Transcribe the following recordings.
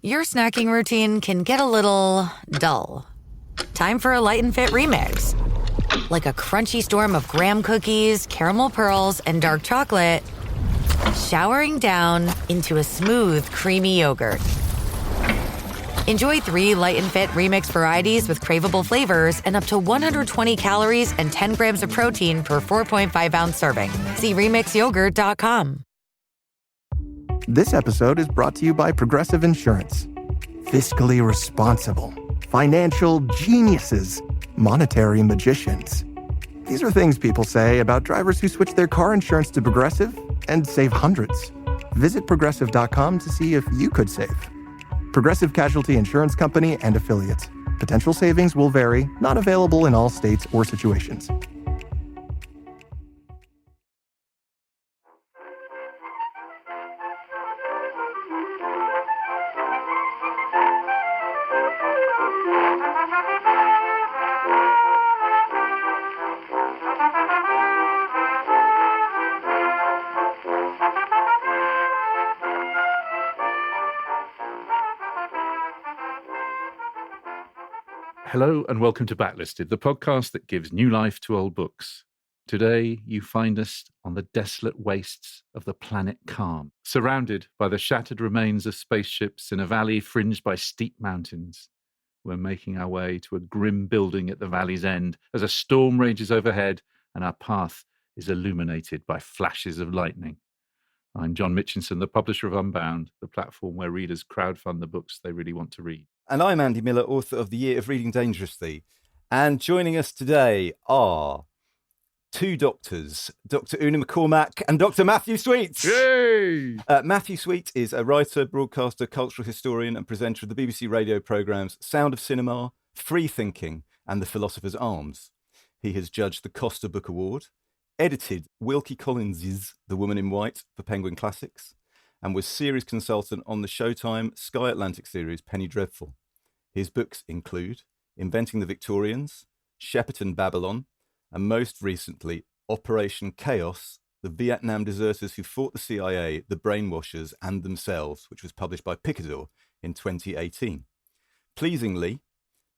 Your snacking routine can get a little dull. Time for a light and fit remix. Like a crunchy storm of graham cookies, caramel pearls, and dark chocolate, showering down into a smooth, creamy yogurt. Enjoy 3 light and fit remix varieties with craveable flavors and up to 120 calories and 10 grams of protein per 4.5-ounce serving. See remixyogurt.com. This episode is brought to you by Progressive Insurance. Fiscally responsible, financial geniuses, monetary magicians. These are things people say about drivers who switch their car insurance to Progressive and save hundreds. Visit progressive.com to see if you could save. Progressive Casualty Insurance Company and Affiliates. Potential savings will vary, not available in all states or situations. Hello and welcome to Backlisted, the podcast that gives new life to old books. Today, you find us on the desolate wastes of the planet Calm, surrounded by the shattered remains of spaceships in a valley fringed by steep mountains. We're making our way to a grim building at the valley's end as a storm rages overhead and our path is illuminated by flashes of lightning. I'm John Mitchinson, the publisher of Unbound, the platform where readers crowdfund the books they really want to read. And I'm Andy Miller, author of The Year of Reading Dangerously. And joining us today are 2 doctors, Dr. Una McCormack and Dr. Matthew Sweet. Yay! Matthew Sweet is a writer, broadcaster, cultural historian and presenter of the BBC radio programmes Sound of Cinema, Free Thinking and The Philosopher's Arms. He has judged the Costa Book Award, edited Wilkie Collins's The Woman in White for Penguin Classics, and was series consultant on the Showtime Sky Atlantic series Penny Dreadful. His books include Inventing the Victorians, Shepperton Babylon, and most recently, Operation Chaos, The Vietnam Deserters Who Fought the CIA, the Brainwashers, and Themselves, which was published by Picador in 2018. Pleasingly,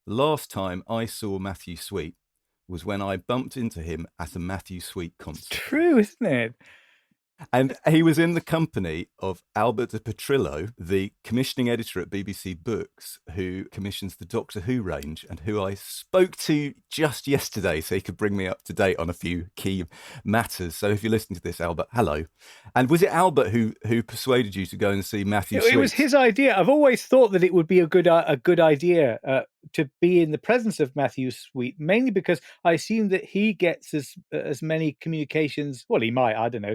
the last time I saw Matthew Sweet was when I bumped into him at a Matthew Sweet concert. True, isn't it? And he was in the company of Albert de Petrillo, the commissioning editor at BBC Books, who commissions the Doctor Who range and who I spoke to just yesterday so he could bring me up to date on a few key matters. So if you're listening to this, Albert, hello. And was it Albert who persuaded you to go and see Matthew Sweet? It was his idea. I've always thought that it would be a good idea to be in the presence of Matthew Sweet, mainly because I assume that he gets as many communications. Well, he might. I don't know.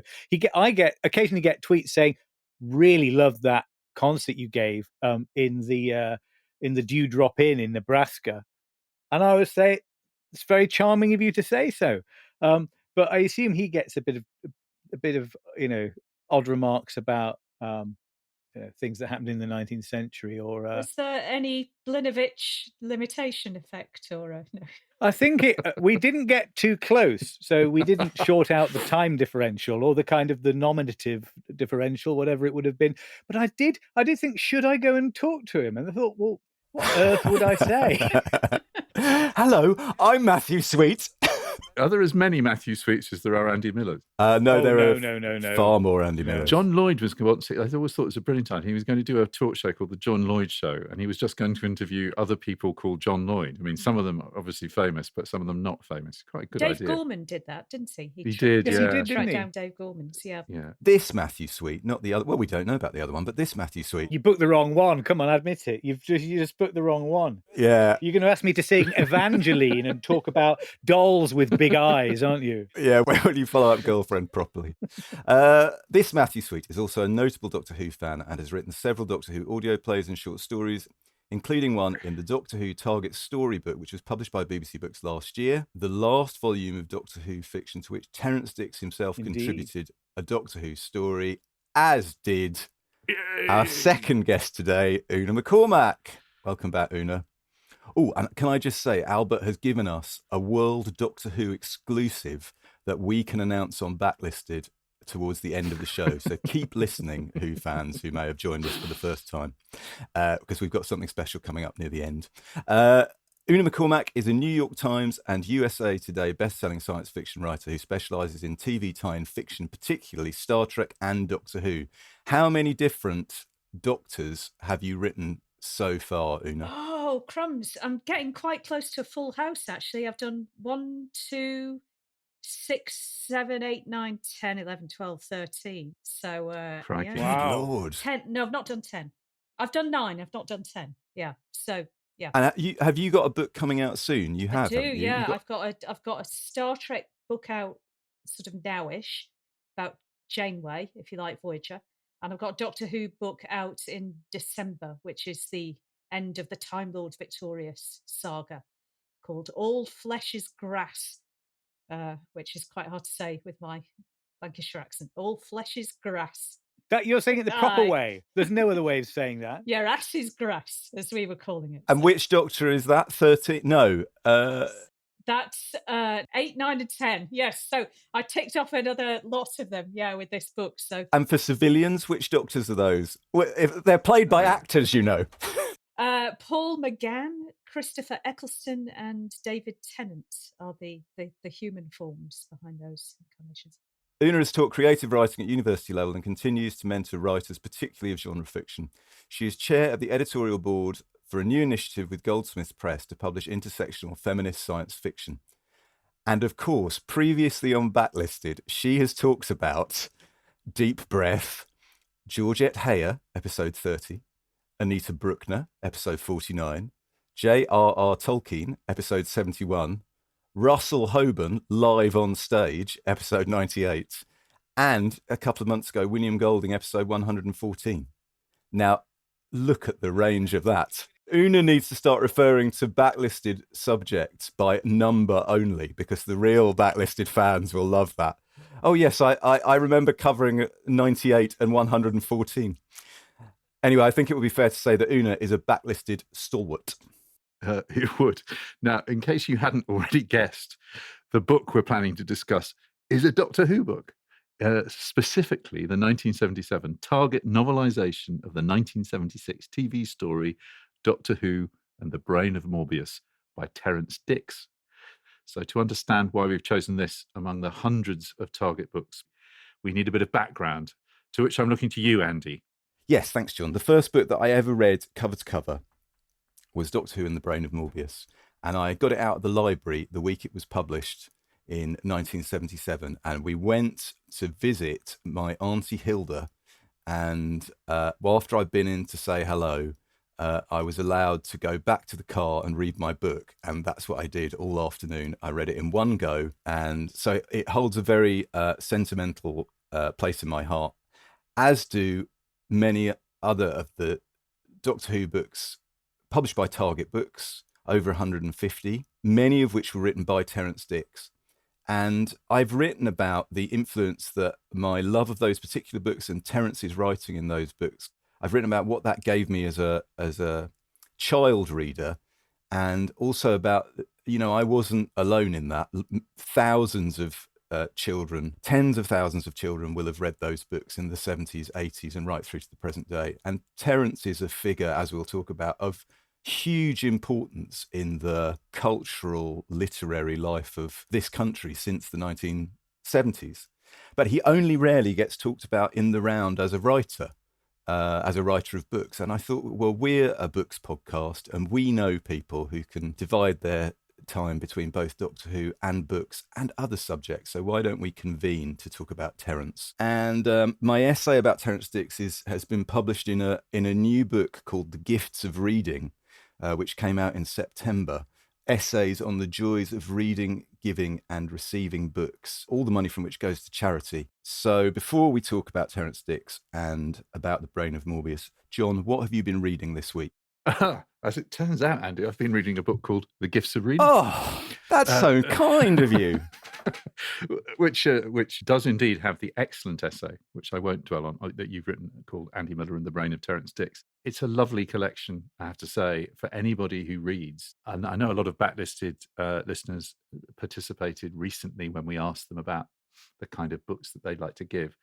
I occasionally get tweets saying, "Really love that concert you gave in the Dewdrop Inn in Nebraska," and I would say it's very charming of you to say so. But I assume he gets a bit of odd remarks about things that happened in the 19th century. Or was there any Blinovitch limitation effect, or no? I think we didn't get too close, so we didn't short out the time differential or the nominative differential, whatever it would have been. But I did think, should I go and talk to him? And I thought, well, what on earth would I say? Hello, I'm Matthew Sweet. Are there as many Matthew Sweets as there are Andy Millers? No. Far more Andy Millers. John Lloyd was going to, I always thought it was a brilliant time. He was going to do a talk show called The John Lloyd Show, and he was just going to interview other people called John Lloyd. I mean, some of them are obviously famous, but some of them not famous. Quite a good idea. Dave Gorman did that, didn't he? He did, yeah. He did, track down Dave Gorman's, yeah. This Matthew Sweet, not the other. Well, we don't know about the other one, but this Matthew Sweet. You booked the wrong one. Come on, admit it. You just booked the wrong one. Yeah. You're going to ask me to sing Evangeline and talk about dolls with big eyes, aren't you? Yeah, when you follow up Girlfriend properly. This Matthew Sweet is also a notable Doctor Who fan and has written several Doctor Who audio plays and short stories, including one in the Doctor Who Target Storybook, which was published by BBC Books last year, the last volume of Doctor Who fiction to which Terrance Dicks himself contributed a Doctor Who story, as did our second guest today, Una McCormack. Welcome back, Una. Oh, and can I just say, Albert has given us a World Doctor Who exclusive that we can announce on Backlisted towards the end of the show. So keep listening, Who fans who may have joined us for the first time, because we've got something special coming up near the end. Una McCormack is a New York Times and USA Today best-selling science fiction writer who specialises in TV tie-in fiction, particularly Star Trek and Doctor Who. How many different Doctors have you written so far, Una? Oh, crumbs. I'm getting quite close to a full house, actually. I've done 1, 2, 6, 7, 8, 9, 10, 11, 12, 13. So, Crikey. yeah. Good Wow. Lord. 10. No, I've not done 10. I've done 9. I've not done 10. Yeah. So, yeah. And have you got a book coming out soon? You have, I do, haven't you? yeah. You've got- I've got a Star Trek book out sort of nowish about Janeway, if you like, Voyager. And I've got a Doctor Who book out in December, which is the end of the Time Lord Victorious saga, called All Flesh is Grass, which is quite hard to say with my Lancashire accent. All flesh is grass. That you're saying it the proper Aye. way. There's no other way of saying that. Your ass is grass, as we were calling it. And So which Doctor is that? 13? No. that's 8, 9, and 10. Yes. So I ticked off another lot of them, yeah, with this book. So And for civilians, which Doctors are those? Well, if they're played by actors, you know. Paul McGann, Christopher Eccleston, and David Tennant are the human forms behind those incarnations. Una has taught creative writing at university level and continues to mentor writers, particularly of genre fiction. She is chair of the editorial board for a new initiative with Goldsmiths Press to publish intersectional feminist science fiction. And of course, previously on Backlisted, she has talked about Deep Breath, Georgette Heyer, episode 30, Anita Bruckner, episode 49, J.R.R. Tolkien, episode 71, Russell Hoban, live on stage, episode 98, and a couple of months ago, William Golding, episode 114. Now, look at the range of that. Una needs to start referring to backlisted subjects by number only, because the real backlisted fans will love that. Oh, yes, I remember covering 98 and 114. Anyway, I think it would be fair to say that Una is a backlisted stalwart. It would. Now, in case you hadn't already guessed, the book we're planning to discuss is a Doctor Who book, specifically the 1977 Target novelisation of the 1976 TV story Doctor Who and the Brain of Morbius by Terrance Dicks. So to understand why we've chosen this among the hundreds of Target books, we need a bit of background, to which I'm looking to you, Andy. Yes, thanks, John. The first book that I ever read cover to cover was Doctor Who and the Brain of Morbius. And I got it out of the library the week it was published in 1977. And we went to visit my Auntie Hilda. And after I'd been in to say hello, I was allowed to go back to the car and read my book. And that's what I did all afternoon. I read it in one go. And so it holds a very sentimental place in my heart, as do many other of the Doctor Who books published by Target Books, over 150, many of which were written by Terrance Dicks. And I've written about the influence that my love of those particular books and Terrance's writing in those books, I've written about what that gave me as a child reader, and also about, you know, I wasn't alone in that. Thousands of children, tens of thousands of children will have read those books in the 70s, 80s, and right through to the present day. And Terrance is a figure, as we'll talk about, of huge importance in the cultural, literary life of this country since the 1970s. But he only rarely gets talked about in the round as a writer of books. And I thought, well, we're a books podcast, and we know people who can divide their time between both Doctor Who and books and other subjects. So why don't we convene to talk about Terrance? And my essay about Terrance Dicks has been published in a new book called The Gifts of Reading, which came out in September. Essays on the joys of reading, giving and receiving books, all the money from which goes to charity. So before we talk about Terrance Dicks and about the Brain of Morbius, John, what have you been reading this week? As it turns out, Andy, I've been reading a book called The Gifts of Reading. Oh, that's so kind of you. which does indeed have the excellent essay, which I won't dwell on, that you've written, called Andy Miller and the Brain of Terrance Dicks. It's a lovely collection, I have to say, for anybody who reads. And I know a lot of backlisted listeners participated recently when we asked them about the kind of books that they'd like to give.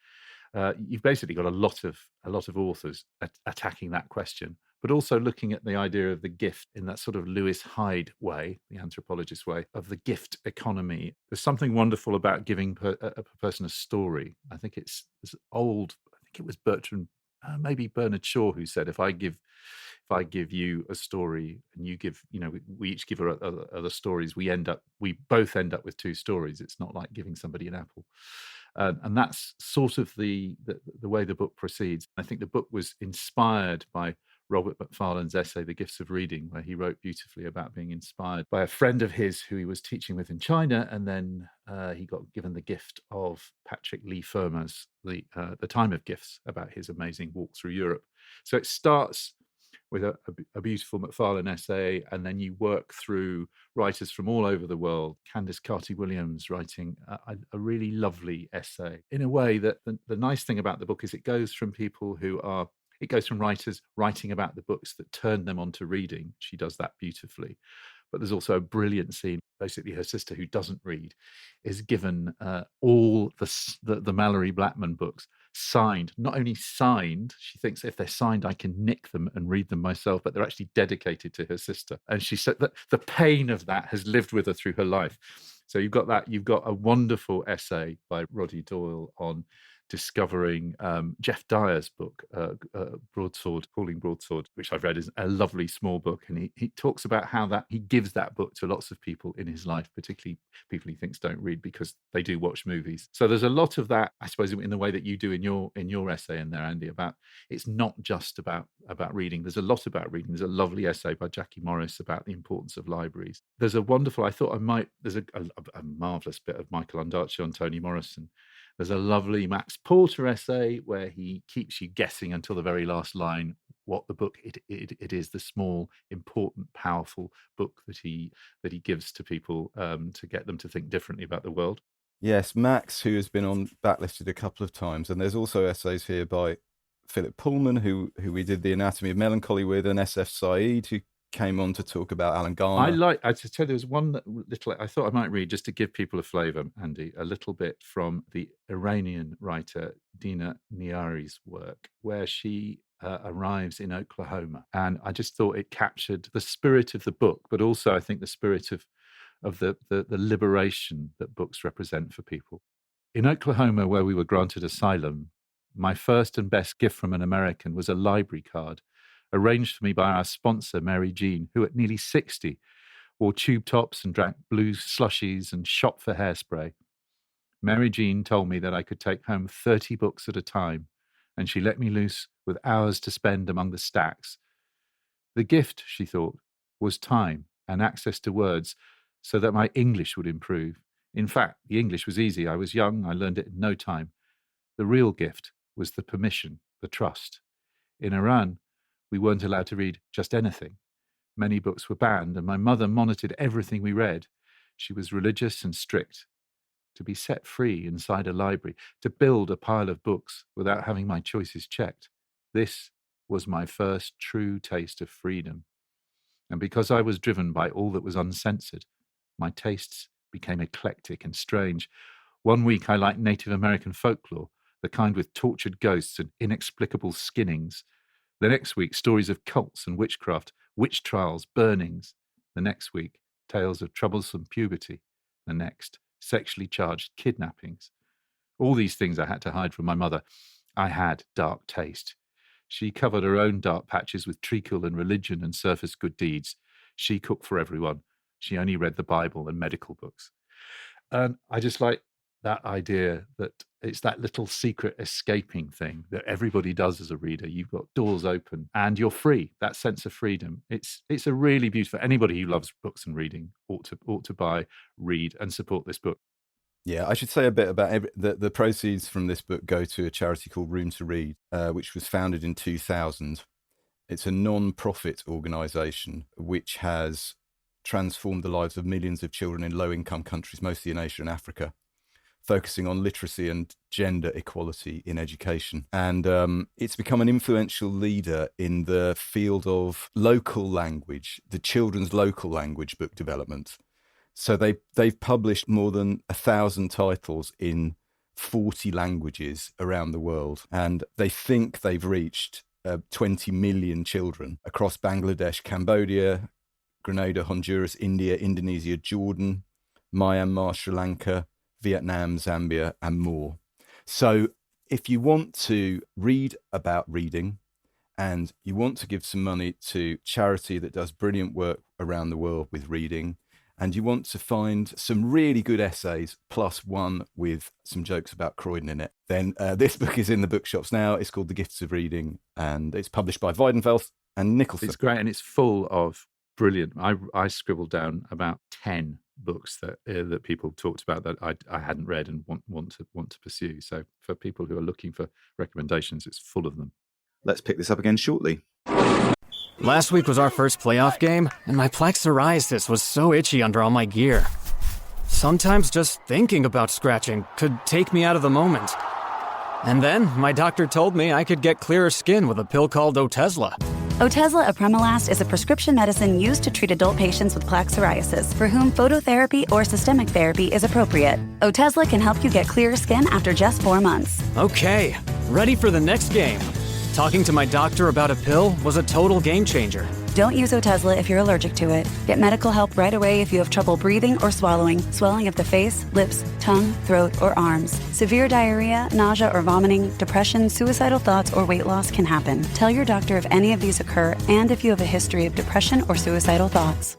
You've basically got a lot of authors attacking that question, but also looking at the idea of the gift in that sort of Lewis Hyde way, the anthropologist way, of the gift economy. There's something wonderful about giving a person a story. I think it's old. I think it was Bertrand, maybe Bernard Shaw, who said, if I give you a story and you give, we each give other stories, we both end up with two stories. It's not like giving somebody an apple. And that's sort of the way the book proceeds. I think the book was inspired by Robert Macfarlane's essay, The Gifts of Reading, where he wrote beautifully about being inspired by a friend of his who he was teaching with in China. And then he got given the gift of Patrick Leigh Fermor's The Time of Gifts, about his amazing walk through Europe. So it starts with a beautiful Macfarlane essay, and then you work through writers from all over the world. Candice Carty-Williams writing a really lovely essay, in a way that the nice thing about the book is it goes from writers writing about the books that turned them on to reading. She does that beautifully. But there's also a brilliant scene. Basically, her sister, who doesn't read, is given all the Mallory Blackman books signed. Not only signed, she thinks if they're signed, I can nick them and read them myself, but they're actually dedicated to her sister. And she said that the pain of that has lived with her through her life. So you've got that. You've got a wonderful essay by Roddy Doyle on discovering Jeff Dyer's book, Broadsword, Calling Broadsword, which I've read, is a lovely small book. And he talks about how that he gives that book to lots of people in his life, particularly people he thinks don't read because they do watch movies. So there's a lot of that, I suppose, in the way that you do in your essay in there, Andy, about it's not just about reading. There's a lot about reading. There's a lovely essay by Jackie Morris about the importance of libraries. There's a wonderful, there's a marvellous bit of Michael Ondaatje on Toni Morrison. There's a lovely Max Porter essay where he keeps you guessing until the very last line what the book it is, the small, important, powerful book that he gives to people to get them to think differently about the world. Yes, Max, who has been on Backlisted a couple of times, and there's also essays here by Philip Pullman, who we did The Anatomy of Melancholy with, and S.F. Said, who came on to talk about Alan Garner. I to tell you, there was one little I thought I might read just to give people a flavour, Andy, a little bit from the Iranian writer Dina Niari's work, where she arrives in Oklahoma, and I just thought it captured the spirit of the book, but also I think the spirit of the liberation that books represent for people. In Oklahoma, where we were granted asylum, my first and best gift from an American was a library card arranged for me by our sponsor, Mary Jean, who at nearly 60 wore tube tops and drank blue slushies and shopped for hairspray. Mary Jean told me that I could take home 30 books at a time, and she let me loose with hours to spend among the stacks. The gift, she thought, was time and access to words so that my English would improve. In fact, the English was easy. I was young. I learned it in no time. The real gift was the permission, the trust. In Iran, we weren't allowed to read just anything. Many books were banned, and my mother monitored everything we read. She was religious and strict. To be set free inside a library, to build a pile of books without having my choices checked, this was my first true taste of freedom. And because I was driven by all that was uncensored, my tastes became eclectic and strange. One week I liked Native American folklore, the kind with tortured ghosts and inexplicable skinnings. The next week, stories of cults and witchcraft, witch trials, burnings. The next week, tales of troublesome puberty. The next, sexually charged kidnappings. All these things I had to hide from my mother. I had dark taste. She covered her own dark patches with treacle and religion and surface good deeds. She cooked for everyone. She only read the Bible and medical books. And I just like that idea that it's that little secret escaping thing that everybody does as a reader. You've got doors open and you're free. That sense of freedom. It's a really beautiful. Anybody who loves books and reading ought to buy, read, and support this book. Yeah, I should say a bit about the proceeds from this book go to a charity called Room to Read, which was founded in 2000. It's a non-profit organisation which has transformed the lives of millions of children in low-income countries, mostly in Asia and Africa, focusing on literacy and gender equality in education. And it's become an influential leader in the field of local language, the children's local language book development. So they've published more than 1,000 titles in 40 languages around the world. And they think they've reached 20 million children across Bangladesh, Cambodia, Grenada, Honduras, India, Indonesia, Jordan, Myanmar, Sri Lanka, Vietnam, Zambia, and more. So if you want to read about reading and you want to give some money to charity that does brilliant work around the world with reading, and you want to find some really good essays, plus one with some jokes about Croydon in it, then this book is in the bookshops now. It's called The Gifts of Reading, and it's published by Weidenfeld and Nicholson. It's great, and it's full of brilliant. I scribbled down about 10 books that people talked about that I hadn't read and want to pursue. So for people who are looking for recommendations, it's full of them. Let's pick this up again shortly. Last week was our first playoff game, and my plaque psoriasis was so itchy under all my gear. Sometimes just thinking about scratching could take me out of the moment. And then my doctor told me I could get clearer skin with a pill called Otezla. Otezla apremilast is a prescription medicine used to treat adult patients with plaque psoriasis for whom phototherapy or systemic therapy is appropriate. Otezla can help you get clearer skin after just 4 months. Okay, ready for the next game. Talking to my doctor about a pill was a total game changer. Don't use Otezla if you're allergic to it. Get medical help right away if you have trouble breathing or swallowing, swelling of the face, lips, tongue, throat, or arms. Severe diarrhea, nausea or vomiting, depression, suicidal thoughts, or weight loss can happen. Tell your doctor if any of these occur and if you have a history of depression or suicidal thoughts.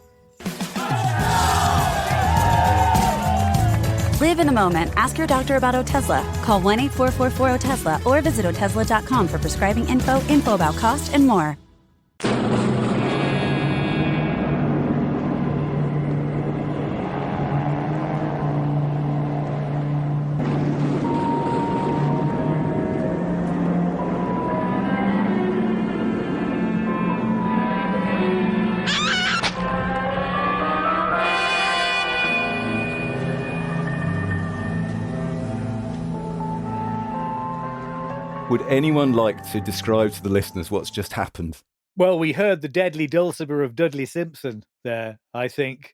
Live in the moment. Ask your doctor about Otezla. Call 1-8444-OTEZLA or visit Otezla.com for prescribing info about cost, and more. Would anyone like to describe to the listeners what's just happened? Well, we heard the deadly dulcimer of Dudley Simpson there, I think,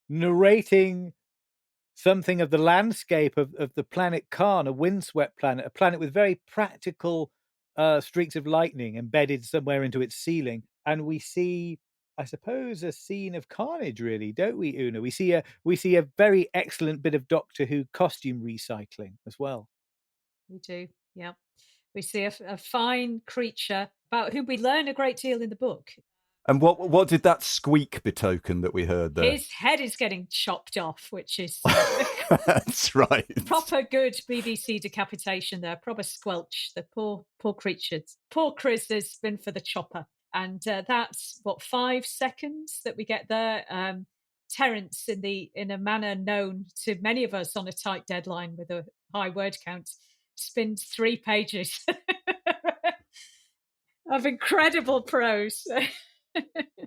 narrating something of the landscape of the planet Karn, a windswept planet, a planet with very practical streaks of lightning embedded somewhere into its ceiling. And we see, I suppose, a scene of carnage, really, don't we, Una? We see a very excellent bit of Doctor Who costume recycling as well. We do, yeah. We see a fine creature about whom we learn a great deal in the book. And what did that squeak betoken that we heard there? His head is getting chopped off, which is That's right. proper good BBC decapitation there, proper squelch. The poor creatures. Poor Chris has been for the chopper. And that's, 5 seconds that we get there. Terrance, in a manner known to many of us on a tight deadline with a high word count, spins 3 pages of incredible prose.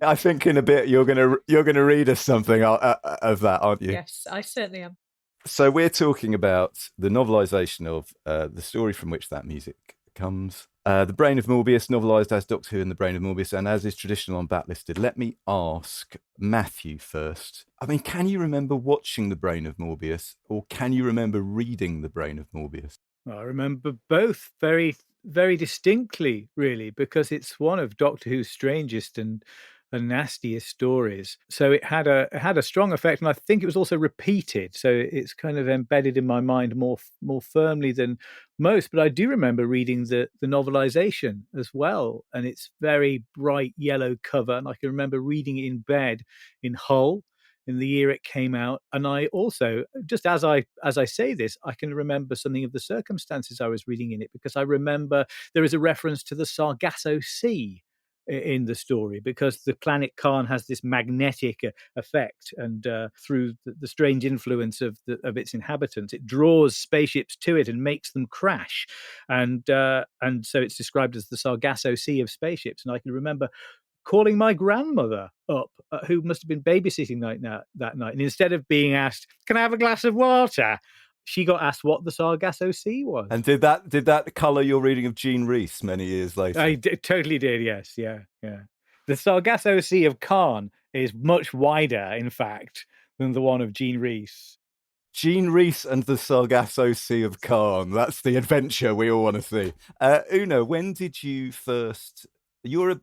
I think in a bit you're gonna read us something of that, aren't you? Yes, I certainly am. So we're talking about the novelisation of the story from which that music comes. The Brain of Morbius, novelised as Doctor Who and the Brain of Morbius, and as is traditional on Backlisted. Let me ask Matthew first. I mean, can you remember watching The Brain of Morbius, or can you remember reading The Brain of Morbius? I remember both very, very distinctly, really, because it's one of Doctor Who's strangest and nastiest stories. So it had a strong effect, and I think it was also repeated. So it's kind of embedded in my mind more firmly than most. But I do remember reading the novelization as well, and it's very bright yellow cover, and I can remember reading it in bed in Hull in the year it came out. And I also, just as I say this, I can remember something of the circumstances I was reading in it, because I remember there is a reference to the Sargasso Sea in the story, because the planet Karn has this magnetic effect, and through the strange influence of its inhabitants, it draws spaceships to it and makes them crash, and so it's described as the Sargasso Sea of spaceships. And I can remember calling my grandmother up, who must have been babysitting that night, and instead of being asked, "Can I have a glass of water?" she got asked what the Sargasso Sea was. And did that colour your reading of Jean Rhys many years later? I totally did, yes, yeah. The Sargasso Sea of Karn is much wider, in fact, than the one of Jean Rhys. Jean Reese and the Sargasso Sea of Khan. That's the adventure we all want to see. Una, when did you first? We're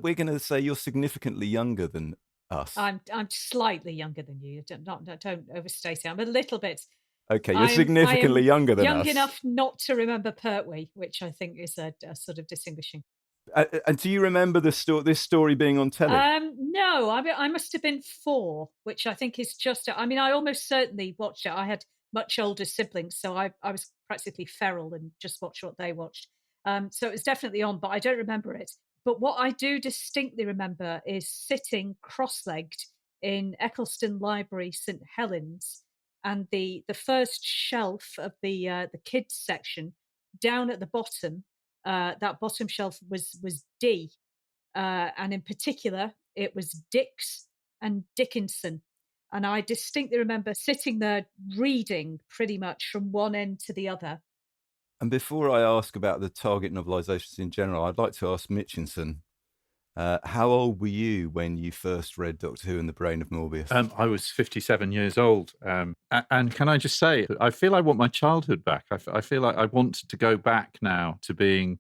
going to say you're significantly younger than us. I'm slightly younger than you. Don't overstate it. I'm a little bit. Okay, you're significantly younger than us. Young enough not to remember Pertwee, which I think is a sort of distinguishing. And do you remember this story being on telly? No, I must have been 4, which I think is just. I mean, I almost certainly watched it. I had much older siblings, so I was practically feral and just watched what they watched. So it was definitely on, but I don't remember it. But what I do distinctly remember is sitting cross-legged in Eccleston Library, St Helens, and the first shelf of the kids section down at the bottom. That bottom shelf was D, and in particular it was Dix and Dickinson. And I distinctly remember sitting there reading pretty much from one end to the other. And before I ask about the Target novelisations in general, I'd like to ask Mitchinson, how old were you when you first read Doctor Who and the Brain of Morbius? I was 57 years old. And can I just say, I feel I want my childhood back. I feel like I want to go back now to being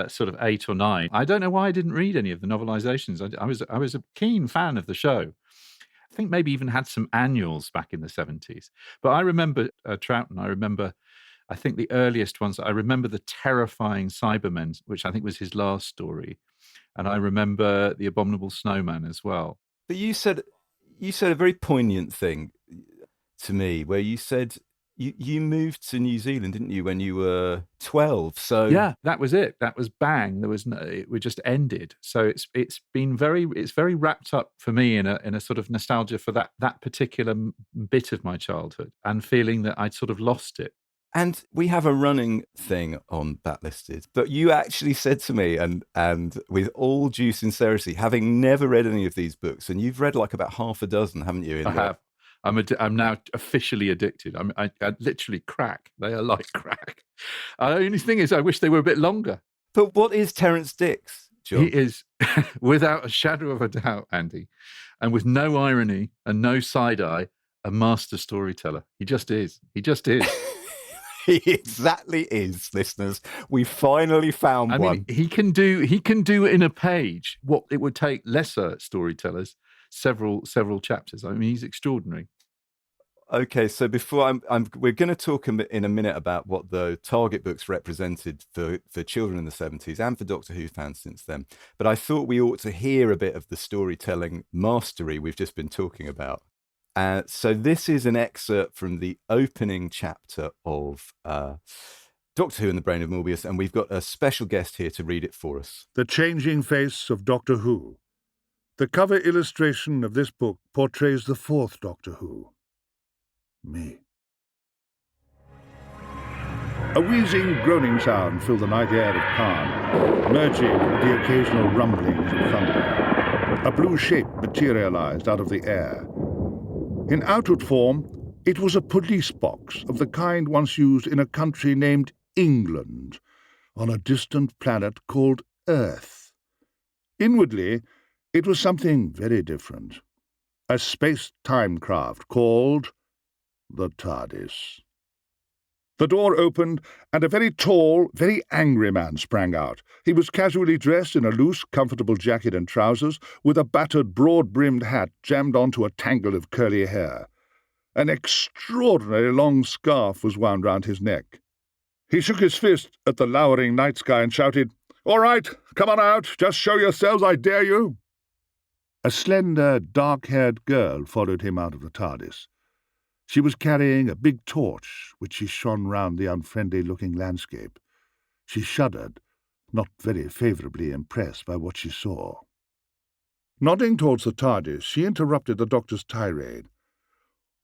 sort of 8 or 9. I don't know why I didn't read any of the novelisations. I was a keen fan of the show. I think maybe even had some annuals back in the 70s. But I remember Troughton. I think the earliest ones, I remember the terrifying Cybermen, which I think was his last story. And I remember The Abominable Snowman as well. But you said a very poignant thing to me, where you said you moved to New Zealand, didn't you, when you were 12? So yeah, that was it. That was bang. There was it just ended. So it's very wrapped up for me in a sort of nostalgia for that particular bit of my childhood, and feeling that I'd sort of lost it. And we have a running thing on Backlisted that you actually said to me, and with all due sincerity, having never read any of these books, and you've read like about half a dozen, haven't you? I have. I'm now officially addicted. I literally crack. They are like crack. The only thing is, I wish they were a bit longer. But what is Terrance Dicks, John? He is, without a shadow of a doubt, Andy, and with no irony and no side eye, a master storyteller. He just is. He just is. He exactly is, listeners. We finally found one. I mean, he can do in a page what it would take lesser storytellers several chapters. I mean, he's extraordinary. Okay, so before we're going to talk in a minute about what the Target books represented for children in the 70s and for Doctor Who fans since then. But I thought we ought to hear a bit of the storytelling mastery we've just been talking about. So this is an excerpt from the opening chapter of Doctor Who and the Brain of Morbius, and we've got a special guest here to read it for us. The Changing Face of Doctor Who. The cover illustration of this book portrays the 4th Doctor Who. Me. A wheezing, groaning sound filled the night air of Khan, merging with the occasional rumblings of thunder. A blue shape materialized out of the air. In outward form, it was a police box of the kind once used in a country named England, on a distant planet called Earth. Inwardly, it was something very different. A space-time craft called the TARDIS. The door opened, and a very tall, very angry man sprang out. He was casually dressed in a loose, comfortable jacket and trousers, with a battered, broad-brimmed hat jammed onto a tangle of curly hair. An extraordinarily long scarf was wound round his neck. He shook his fist at the lowering night sky and shouted, "All right, come on out, just show yourselves, I dare you." A slender, dark-haired girl followed him out of the TARDIS. She was carrying a big torch, which she shone round the unfriendly-looking landscape. She shuddered, not very favourably impressed by what she saw. Nodding towards the TARDIS, she interrupted the Doctor's tirade.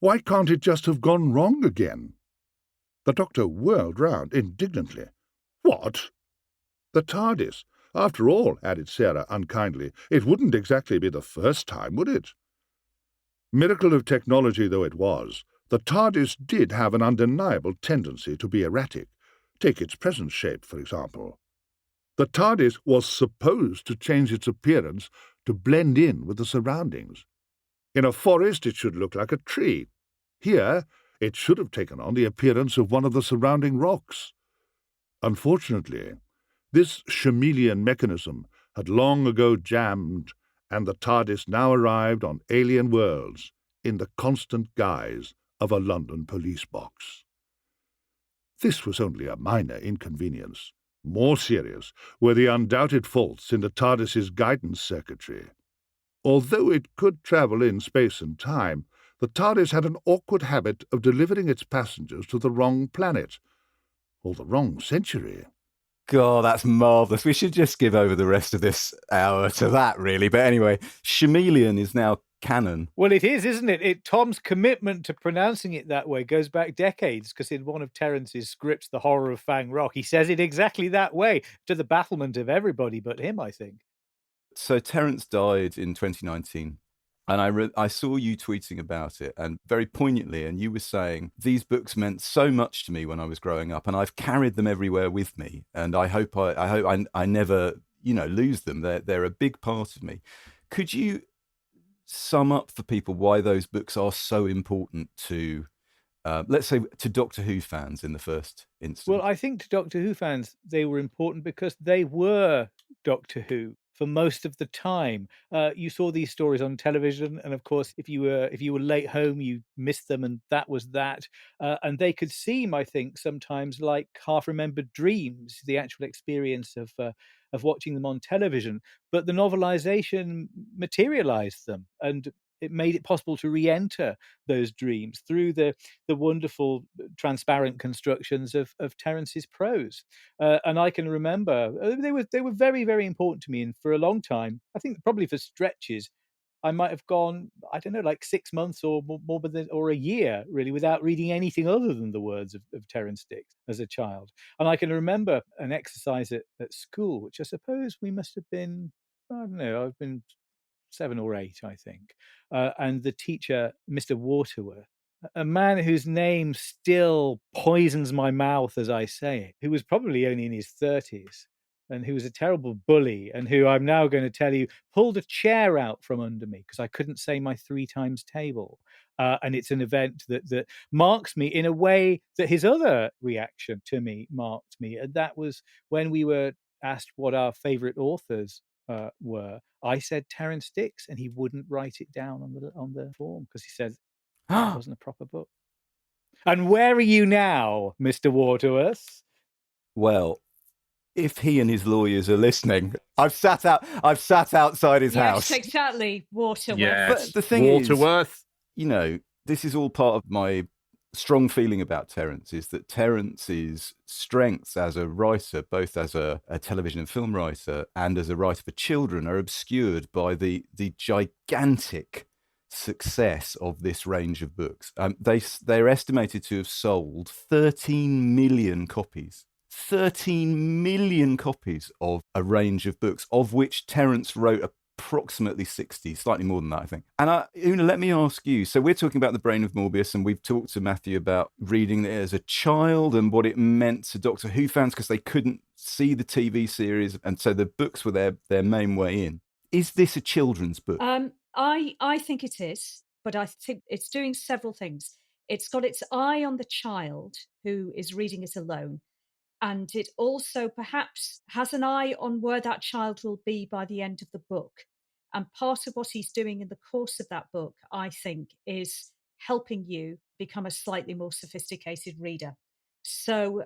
Why can't it just have gone wrong again? The Doctor whirled round indignantly. What? The TARDIS. After all, added Sarah unkindly, it wouldn't exactly be the first time, would it? Miracle of technology though it was, the TARDIS did have an undeniable tendency to be erratic. Take its present shape, for example. The TARDIS was supposed to change its appearance to blend in with the surroundings. In a forest, it should look like a tree. Here, it should have taken on the appearance of one of the surrounding rocks. Unfortunately, this chameleon mechanism had long ago jammed, and the TARDIS now arrived on alien worlds in the constant guise of a London police box. This was only a minor inconvenience. More serious were the undoubted faults in the TARDIS's guidance circuitry. Although it could travel in space and time, the TARDIS had an awkward habit of delivering its passengers to the wrong planet, or the wrong century. God, that's marvellous. We should just give over the rest of this hour to that, really. But anyway, chameleon is now canon. Well, it is, isn't it? Tom's commitment to pronouncing it that way goes back decades, because in one of Terrance's scripts, The Horror of Fang Rock, he says it exactly that way, to the bafflement of everybody but him, I think. So Terrance died in 2019. And I saw you tweeting about it, and very poignantly, and you were saying, these books meant so much to me when I was growing up, and I've carried them everywhere with me, and I hope I never, lose them. They're a big part of me. Could you sum up for people why those books are so important to, let's say, to Doctor Who fans in the first instance? Well, I think to Doctor Who fans, they were important because they were Doctor Who for most of the time. You saw these stories on television, and of course, if you were late home, you missed them, and that was that. And they could seem, I think, sometimes like half-remembered dreams, the actual experience of watching them on television. But the novelization materialized them, and it made it possible to re-enter those dreams through the wonderful transparent constructions of Terrance's prose. And I can remember they were very, very important to me. And for a long time, I think probably for stretches, I might have gone, I don't know, like 6 months or more or a year, really, without reading anything other than the words of Terrance Dicks as a child. And I can remember an exercise at school, which I suppose we must have been, I don't know, I've been 7 or 8, I think. And the teacher, Mr. Waterworth, a man whose name still poisons my mouth as I say it, who was probably only in his 30s, and who was a terrible bully, and who I'm now going to tell you pulled a chair out from under me because I couldn't say my 3 times table. And it's an event that marks me in a way that his other reaction to me marked me. And that was when we were asked what our favourite authors were. I said Terrance Dicks, and he wouldn't write it down on the form because he said it wasn't a proper book. And where are you now, Mr. Waterworth? Well, if he and his lawyers are listening, I've sat outside his house. Yes, exactly, Waterworth. Yes, but the thing Waterworth. is, this is all part of my strong feeling about Terrance, is that Terrance's strengths as a writer, both as a television and film writer and as a writer for children, are obscured by the gigantic success of this range of books. They're estimated to have sold 13 million copies. 13 million copies of a range of books, of which Terrance wrote approximately 60, slightly more than that, I think. And Una, let me ask you, so we're talking about The Brain of Morbius, and we've talked to Matthew about reading it as a child and what it meant to Doctor Who fans because they couldn't see the TV series, and so the books were their main way in. Is this a children's book? I think it is, but I think it's doing several things. It's got its eye on the child who is reading it alone. And it also perhaps has an eye on where that child will be by the end of the book. And part of what he's doing in the course of that book, I think, is helping you become a slightly more sophisticated reader. So,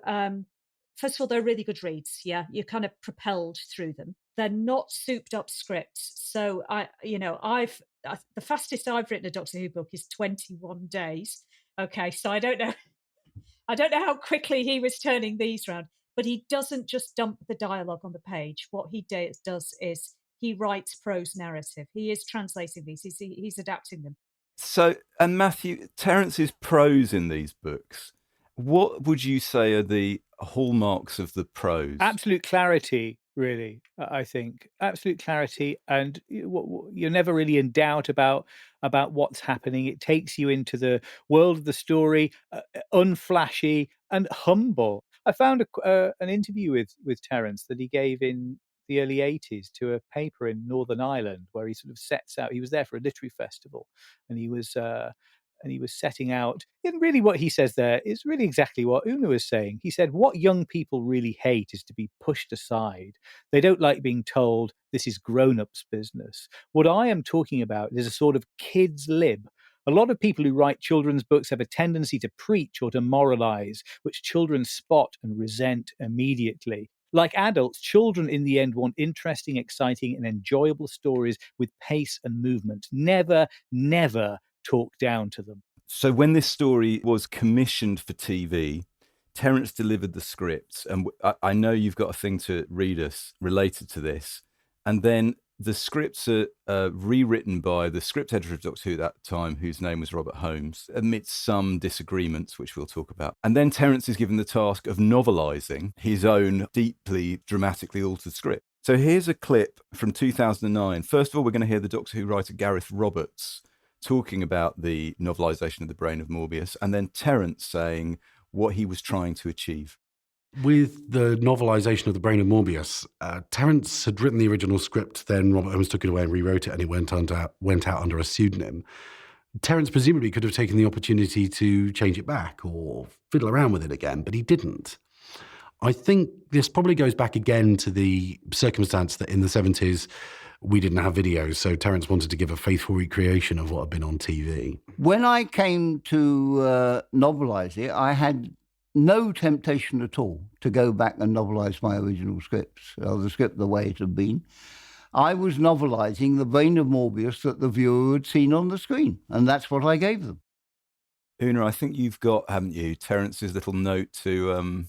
first of all, they're really good reads. Yeah, you're kind of propelled through them. They're not souped up scripts. So, the fastest I've written a Doctor Who book is 21 days. Okay, so I don't know how quickly he was turning these round, but he doesn't just dump the dialogue on the page. What he does is he writes prose narrative. He is translating these. He's adapting them. So, and Matthew, Terrance's prose in these books, what would you say are the hallmarks of the prose? Absolute clarity, really, I think. Absolute clarity, and you're never really in doubt about what's happening. It takes you into the world of the story, unflashy and humble. I found an interview with Terrance that he gave in the early 80s to a paper in Northern Ireland where he sort of sets out, he was there for a literary festival, and he was and he was setting out. And really what he says there is really exactly what Una was saying. He said, what young people really hate is to be pushed aside. They don't like being told this is grown-ups' business. What I am talking about is a sort of kids' lib. A lot of people who write children's books have a tendency to preach or to moralize, which children spot and resent immediately. Like adults, children in the end want interesting, exciting, and enjoyable stories with pace and movement. Never, never talk down to them. So when this story was commissioned for TV, Terrance delivered the script, and I know you've got a thing to read us related to this. And then the scripts are rewritten by the script editor of Doctor Who at that time, whose name was Robert Holmes, amidst some disagreements, which we'll talk about. And then Terrance is given the task of novelising his own deeply dramatically altered script. So here's a clip from 2009. First of all, we're going to hear the Doctor Who writer Gareth Roberts talking about the novelisation of The Brain of Morbius, and then Terrance saying what he was trying to achieve. With the novelisation of The Brain of Morbius, Terrance had written the original script, then Robert Holmes took it away and rewrote it, and it went out under a pseudonym. Terrance presumably could have taken the opportunity to change it back or fiddle around with it again, but he didn't. I think this probably goes back again to the circumstance that in the 70s, we didn't have videos, so Terrance wanted to give a faithful recreation of what had been on TV. When I came to novelise it, I had no temptation at all to go back and novelise my original scripts, or the script the way it had been. I was novelising The Brain of Morbius that the viewer had seen on the screen, and that's what I gave them. Una, I think you've got, haven't you, Terrance's little note to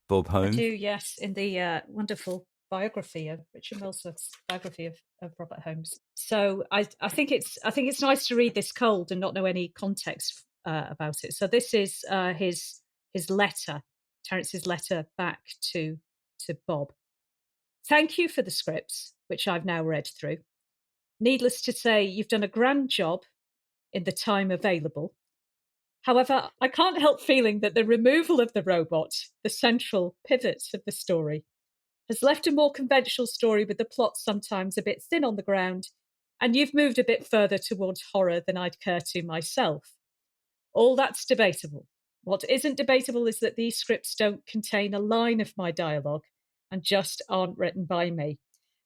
Bob Holmes? I do, yes, in the wonderful biography of Richard Millsworth's biography of Robert Holmes. So I think it's nice to read this cold and not know any context about it. So this is his letter, Terrance's letter back to Bob. Thank you for the scripts, which I've now read through. Needless to say, you've done a grand job in the time available. However, I can't help feeling that the removal of the robot, the central pivot of the story, has left a more conventional story with the plot sometimes a bit thin on the ground, and you've moved a bit further towards horror than I'd care to myself. All that's debatable. What isn't debatable is that these scripts don't contain a line of my dialogue and just aren't written by me.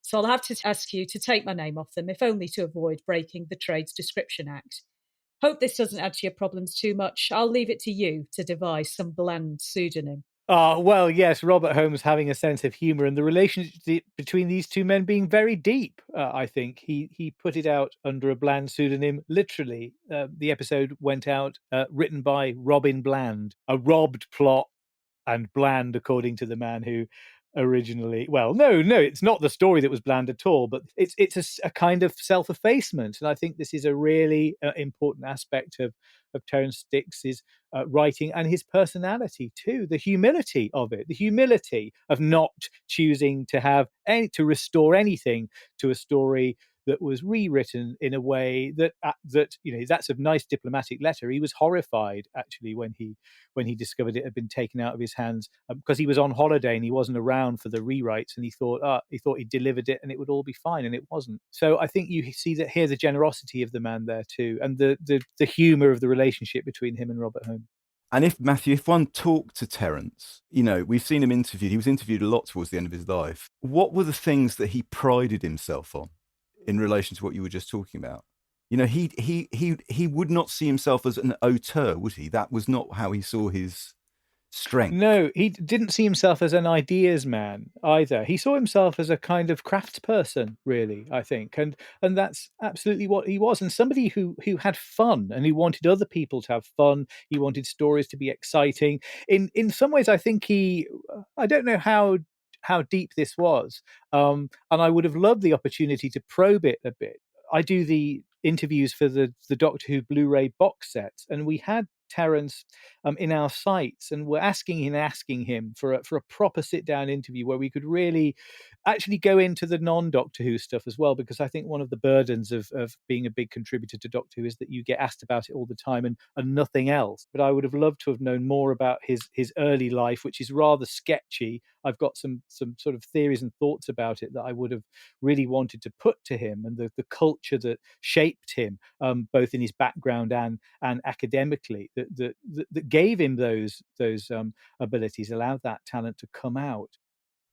So I'll have to ask you to take my name off them, if only to avoid breaking the Trades Description Act. Hope this doesn't add to your problems too much. I'll leave it to you to devise some bland pseudonym. Well, yes, Robert Holmes having a sense of humour and the relationship between these two men being very deep, I think. He put it out under a bland pseudonym, literally. The episode went out written by Robin Bland, a robbed plot and bland, according to the man who originally, well, no, it's not the story that was bland at all, but it's a kind of self-effacement. And I think this is a really important aspect of Terrance Dicks's writing and his personality too, the humility of it, the humility of not choosing to restore anything to a story that was rewritten in a way that that's a nice diplomatic letter. He was horrified actually when he discovered it had been taken out of his hands because he was on holiday and he wasn't around for the rewrites, and he thought he delivered it and it would all be fine, and it wasn't. So I think you see that here the generosity of the man there too, and the humour of the relationship between him and Robert Holmes. And if one talked to Terrance, we've seen him interviewed. He was interviewed a lot towards the end of his life. What were the things that he prided himself on in relation to what you were just talking about? He would not see himself as an auteur, would he? That was not how he saw his strength. No, he didn't see himself as an ideas man either. He saw himself as a kind of craftsperson, really, I think. And that's absolutely what he was. And somebody who had fun and who wanted other people to have fun. He wanted stories to be exciting. In some ways, I think I don't know how deep this was. And I would have loved the opportunity to probe it a bit. I do the interviews for the Doctor Who Blu-ray box sets, and we had Terrance in our sights, and we're asking him for a proper sit-down interview where we could really actually go into the non-Doctor Who stuff as well, because I think one of the burdens of being a big contributor to Doctor Who is that you get asked about it all the time and nothing else. But I would have loved to have known more about his early life, which is rather sketchy. I've got some sort of theories and thoughts about it that I would have really wanted to put to him, and the culture that shaped him, both in his background and academically, that gave him those abilities, allowed that talent to come out.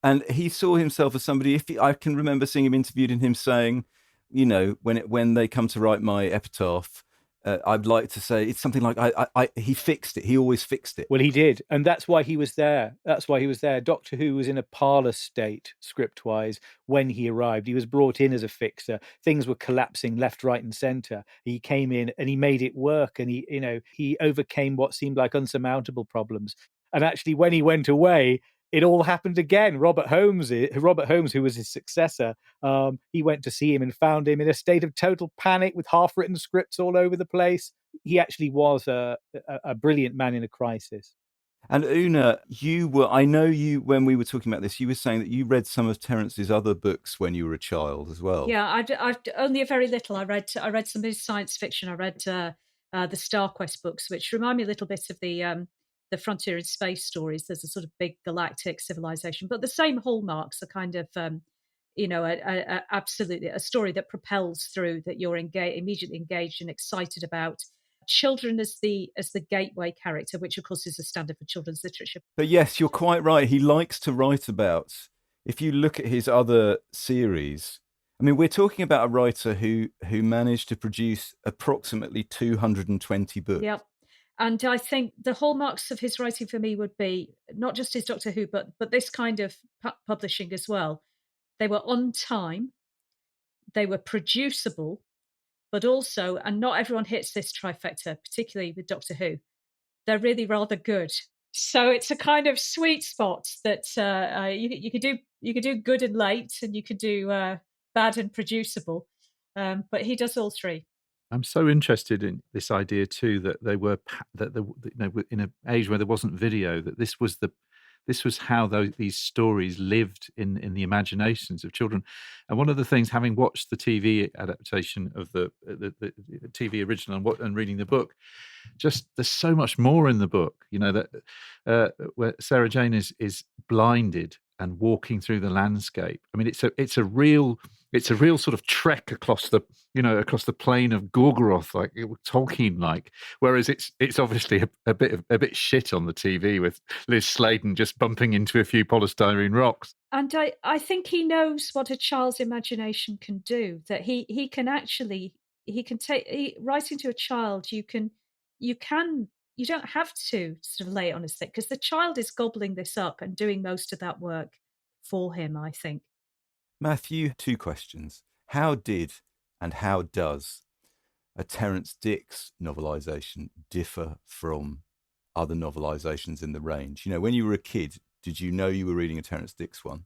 And he saw himself as somebody. I can remember seeing him interviewed and him saying, you know, when they come to write my epitaph, I'd like to say it's something like he fixed it. He always fixed it. Well, he did, and that's why he was there. Doctor Who was in a parlous state, script-wise, when he arrived. He was brought in as a fixer. Things were collapsing left, right, and centre. He came in and he made it work, and he overcame what seemed like unsurmountable problems. And actually, when he went away, it all happened again. Robert Holmes, who was his successor, he went to see him and found him in a state of total panic with half-written scripts all over the place. He actually was a brilliant man in a crisis. And Una, I know you, when we were talking about this, you were saying that you read some of Terrance's other books when you were a child as well. Yeah, I've only a very little. I read some of his science fiction. I read the Star Quest books, which remind me a little bit of the Frontier in Space stories. There's a sort of big galactic civilization, but the same hallmarks are kind of, absolutely a story that propels through, that you're immediately engaged and excited about. Children as the gateway character, which of course is a standard for children's literature. But yes, you're quite right. He likes to write about, if you look at his other series, I mean, we're talking about a writer who managed to produce approximately 220 books. Yep. And I think the hallmarks of his writing for me would be not just his Doctor Who, but this kind of publishing as well. They were on time, they were producible, but also, and not everyone hits this trifecta, particularly with Doctor Who, they're really rather good. So it's a kind of sweet spot that you could do good and late, and you could do bad and producible. But he does all three. I'm so interested in this idea too that in an age where there wasn't video, that this was how these stories lived in the imaginations of children. And one of the things, having watched the TV adaptation of the TV original and reading the book, just there's so much more in the book. You know that where Sarah Jane is blinded and walking through the landscape. I mean, it's a real sort of trek across the plain of Gorgoroth, like Tolkien like. Whereas it's obviously a bit shit on the TV with Liz Sladen just bumping into a few polystyrene rocks. And I think he knows what a child's imagination can do. That he can take writing to a child. You don't have to sort of lay it on his thick, because the child is gobbling this up and doing most of that work for him, I think. Matthew, 2 questions. How did and how does a Terrance Dicks novelisation differ from other novelisations in the range? You know, when you were a kid, did you know you were reading a Terrance Dicks one?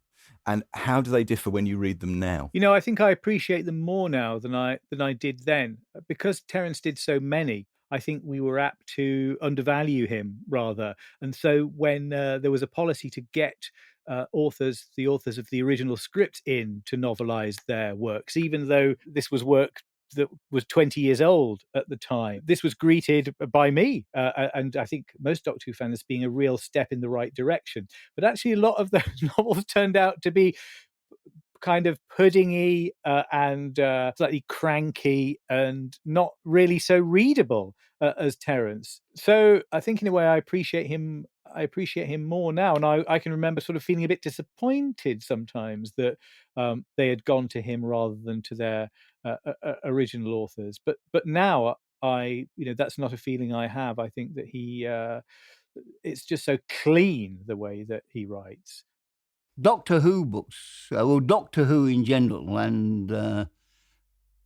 And how do they differ when you read them now? You know, I think I appreciate them more now than I did then. Because Terrance did so many, I think we were apt to undervalue him rather. And so when there was a policy to get the authors of the original script in to novelize their works, even though this was work that was 20 years old at the time, this was greeted by me and I think most Doctor Who fans as being a real step in the right direction. But actually, a lot of those novels turned out to be kind of puddingy and slightly cranky and not really so readable as Terrance. So I think in a way I appreciate him more now, and I can remember sort of feeling a bit disappointed sometimes that they had gone to him rather than to their original authors. But now that's not a feeling I have. I think that it's just so clean the way that he writes. Doctor Who books, Doctor Who in general, and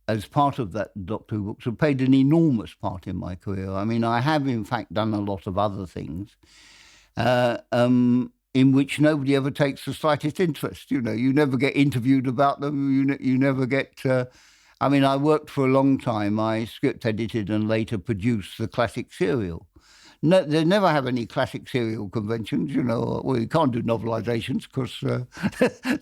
as part of that, Doctor Who books have played an enormous part in my career. I mean, I have in fact done a lot of other things in which nobody ever takes the slightest interest. You know, you never get interviewed about them. You never get. I mean, I worked for a long time. I script edited and later produced the classic serial. No, they never have any classic serial conventions, you know. Well, you can't do novelizations because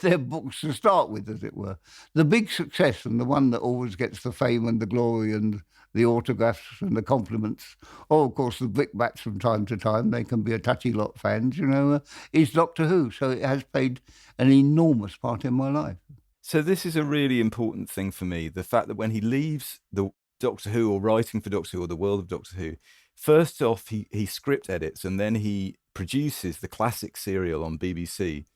they're books to start with, as it were. The big success and the one that always gets the fame and the glory and the autographs and the compliments, or of course the brickbats from time to time, they can be a touchy lot fans, is Doctor Who. So it has played an enormous part in my life. So this is a really important thing for me, the fact that when he leaves the Doctor Who or writing for Doctor Who or the world of Doctor Who, first off, he script edits and then he produces the classic serial on BBC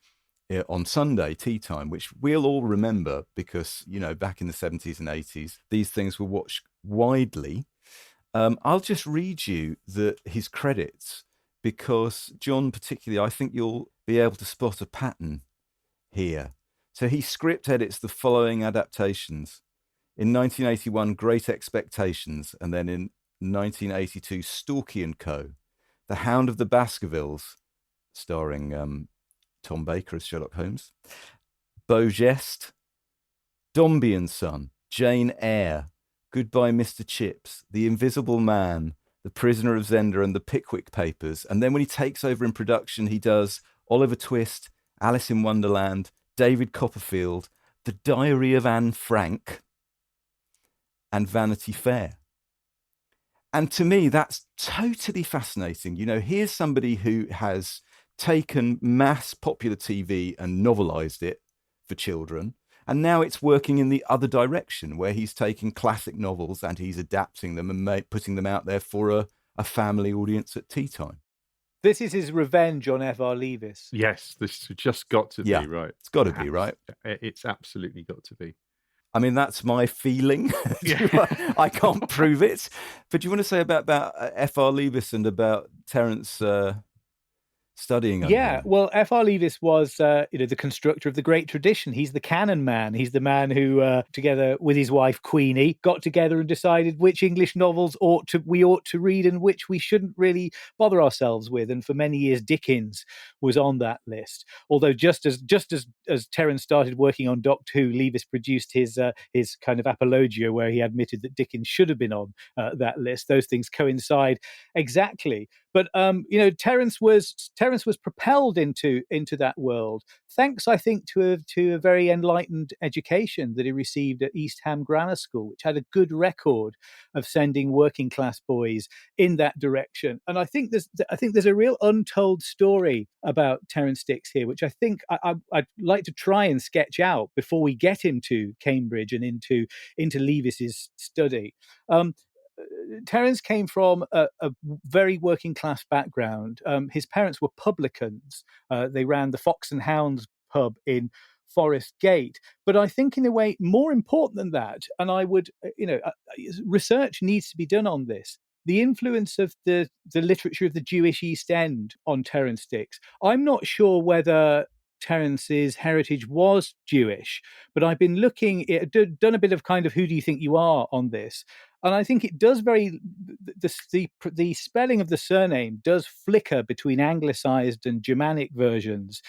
on Sunday tea time, which we'll all remember because, back in the 70s and 80s, these things were watched widely. I'll just read you his credits because, John, particularly, I think you'll be able to spot a pattern here. So he script edits the following adaptations. In 1981, Great Expectations, and then in 1982, Storky & Co., The Hound of the Baskervilles, starring Tom Baker as Sherlock Holmes, Beau Geste, Dombey and Son, Jane Eyre, Goodbye Mr. Chips, The Invisible Man, The Prisoner of Zenda, and The Pickwick Papers. And then when he takes over in production, he does Oliver Twist, Alice in Wonderland, David Copperfield, The Diary of Anne Frank, and Vanity Fair. And to me, that's totally fascinating. Here's somebody who has taken mass popular TV and novelized it for children. And now it's working in the other direction, where he's taking classic novels and he's adapting them and putting them out there for a family audience at tea time. This is his revenge on F.R. Leavis. Yes, this has just got to be, right? It's got to be, right? It's absolutely got to be. I mean, that's my feeling. I can't prove it. But do you want to say about F.R. Leavis and about Terrance studying under him? Well, F.R. Leavis was the constructor of the great tradition. He's the canon man. He's the man who, together with his wife Queenie, got together and decided which English novels we ought to read and which we shouldn't really bother ourselves with. And for many years, Dickens was on that list. Although just as Terrance started working on Doctor Who, Leavis produced his kind of apologia where he admitted that Dickens should have been on that list. Those things coincide exactly. But Terrance was propelled into that world, thanks, I think, to a very enlightened education that he received at East Ham Grammar School, which had a good record of sending working class boys in that direction. And I think there's a real untold story about Terrance Dicks here, which I think I'd like to try and sketch out before we get into Cambridge and into Leavis's study. Terrance came from a very working class background. His parents were publicans. They ran the Fox and Hounds pub in Forest Gate. But I think in a way more important than that, and I would, research needs to be done on this. The influence of the literature of the Jewish East End on Terrance Dicks. I'm not sure whether Terrance's heritage was Jewish, but I've been done a bit of kind of who do you think you are on this. And I think it does the spelling of the surname does flicker between anglicized and Germanic versions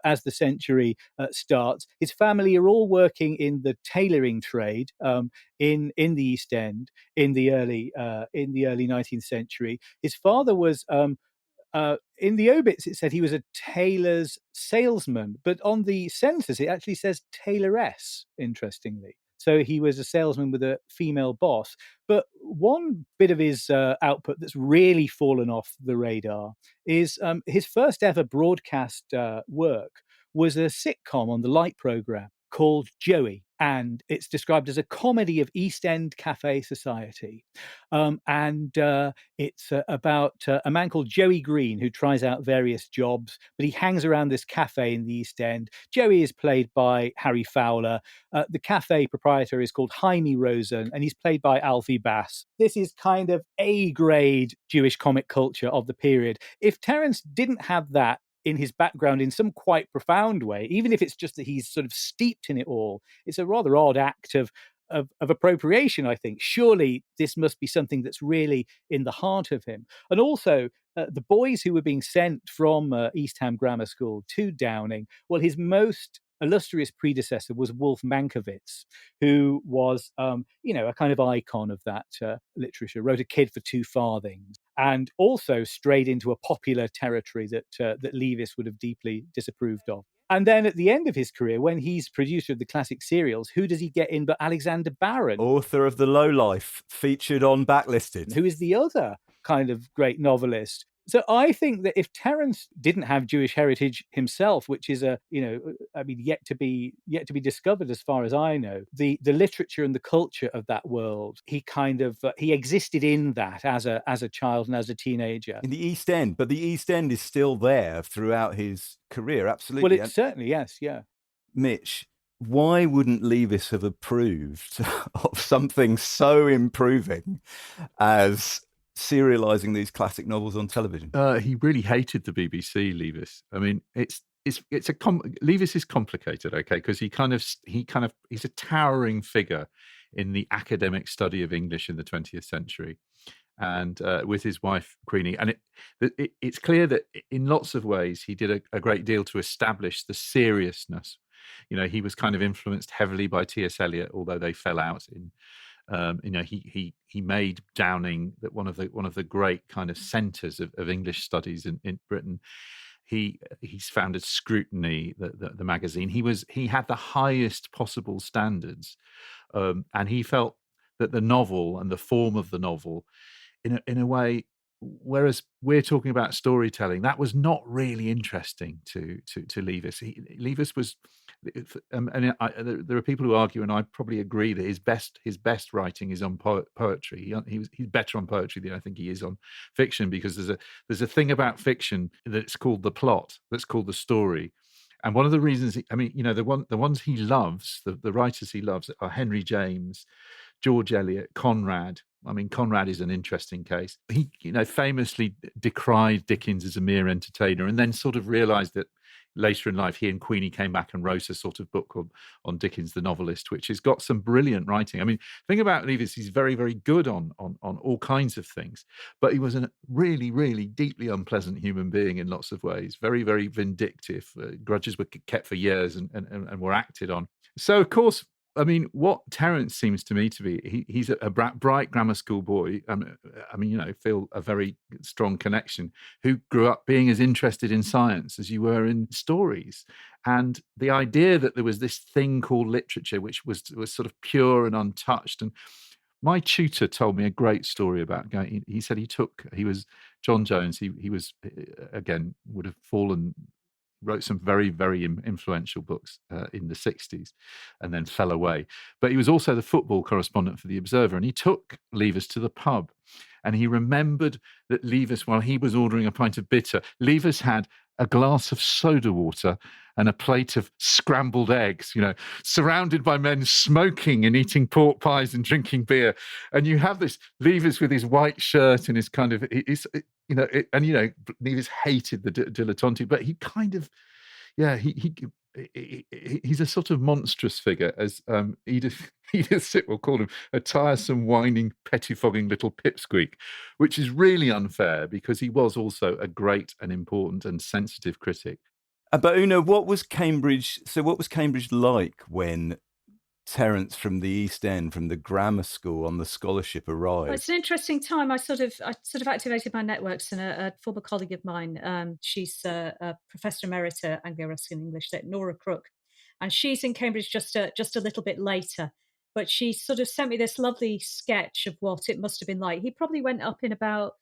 as the century starts. His family are all working in the tailoring trade in the East End in the early 19th century. His father was in the obits, it said he was a tailor's salesman, but on the census, it actually says tailoress, interestingly. So he was a salesman with a female boss. But one bit of his output that's really fallen off the radar is his first ever broadcast work was a sitcom on the Light programme called Joey. And it's described as a comedy of East End cafe society. It's about a man called Joey Green who tries out various jobs, but he hangs around this cafe in the East End. Joey is played by Harry Fowler. The cafe proprietor is called Jaime Rosen, and he's played by Alfie Bass. This is kind of A-grade Jewish comic culture of the period. If Terrance didn't have that in his background in some quite profound way, even if it's just that he's sort of steeped in it all, it's a rather odd act of appropriation, I think. Surely this must be something that's really in the heart of him. And also, the boys who were being sent from East Ham Grammar School to Downing, well, his most illustrious predecessor was Wolf Mankiewicz, who was, a kind of icon of that literature, wrote A Kid for Two Farthings, and also strayed into a popular territory that Leavis would have deeply disapproved of. And then at the end of his career, when he's producer of the classic serials, who does he get in but Alexander Barron? Author of The Lowlife, featured on Backlisted. Who is the other kind of great novelist. So I think that if Terrance didn't have Jewish heritage himself, which is yet to be discovered as far as I know, the literature and the culture of that world, he existed in that as a child and as a teenager. In the East End, but the East End is still there throughout his career, absolutely. Well, it's certainly, yes, yeah. Mitch, why wouldn't Leavis have approved of something so improving as serializing these classic novels on television? He really hated the BBC, Leavis. I mean, Leavis is complicated, okay, because he's a towering figure in the academic study of English in the 20th century, and with his wife Queenie, and it's clear that in lots of ways he did a great deal to establish the seriousness. You know, he was kind of influenced heavily by T.S. Eliot, although they fell out in. He made Downing that one of the great kind of centres of English studies in Britain. He's founded Scrutiny, the magazine. He had the highest possible standards, and he felt that the novel and the form of the novel, in a way, whereas we're talking about storytelling, that was not really interesting to Leavis. Leavis was, there are people who argue, and I probably agree, that his best writing is on poetry. He's better on poetry than I think he is on fiction, because there's a thing about fiction that's called the plot, that's called the story. And one of the reasons, the ones he loves, the writers he loves are Henry James, George Eliot, Conrad. I mean, Conrad is an interesting case. He, famously decried Dickens as a mere entertainer, and then sort of realised that later in life, he and Queenie came back and wrote a sort of book on Dickens, the novelist, which has got some brilliant writing. I mean, the thing about Leavis, he's very, very good on all kinds of things, but he was a really, really deeply unpleasant human being in lots of ways. Very, very vindictive. Grudges were kept for years and were acted on. So, of course, I mean, what Terrance seems to me to be, he's a bright grammar school boy. Feel a very strong connection, who grew up being as interested in science as you were in stories. And the idea that there was this thing called literature, which was sort of pure and untouched. And my tutor told me a great story about going. He said he was John Jones. He was, again, would have fallen. Wrote some very, very influential books in the 60s and then fell away. But he was also the football correspondent for The Observer, and he took Leavis to the pub. And he remembered that Leavis, while he was ordering a pint of bitter, Leavis had a glass of soda water and a plate of scrambled eggs, surrounded by men smoking and eating pork pies and drinking beer. And you have this Leavis with his white shirt and his kind of, Leavis hated the dilettante, but he kind of, he's a sort of monstrous figure, as Edith Sitwell called him, a tiresome, whining, pettifogging little pipsqueak, which is really unfair because he was also a great and important and sensitive critic. But Una, what was Cambridge like when Terrance from the East End, from the grammar school on the scholarship, arrived? Well, it's an interesting time. I sort of activated my networks, and a former colleague of mine, she's a Professor Emerita Anglo-Ruskin English, Nora Crook, and she's in Cambridge just a little bit later. But she sort of sent me this lovely sketch of what it must have been like. He probably went up in about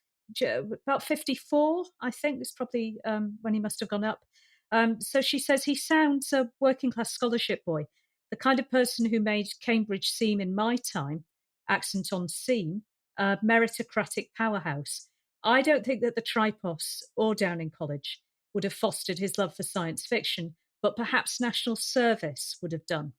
54, I think. It's probably when he must have gone up. So she says he sounds a working class scholarship boy, the kind of person who made Cambridge seem in my time, accent on seem, a meritocratic powerhouse. I don't think that the Tripos or Downing College would have fostered his love for science fiction, but perhaps national service would have done.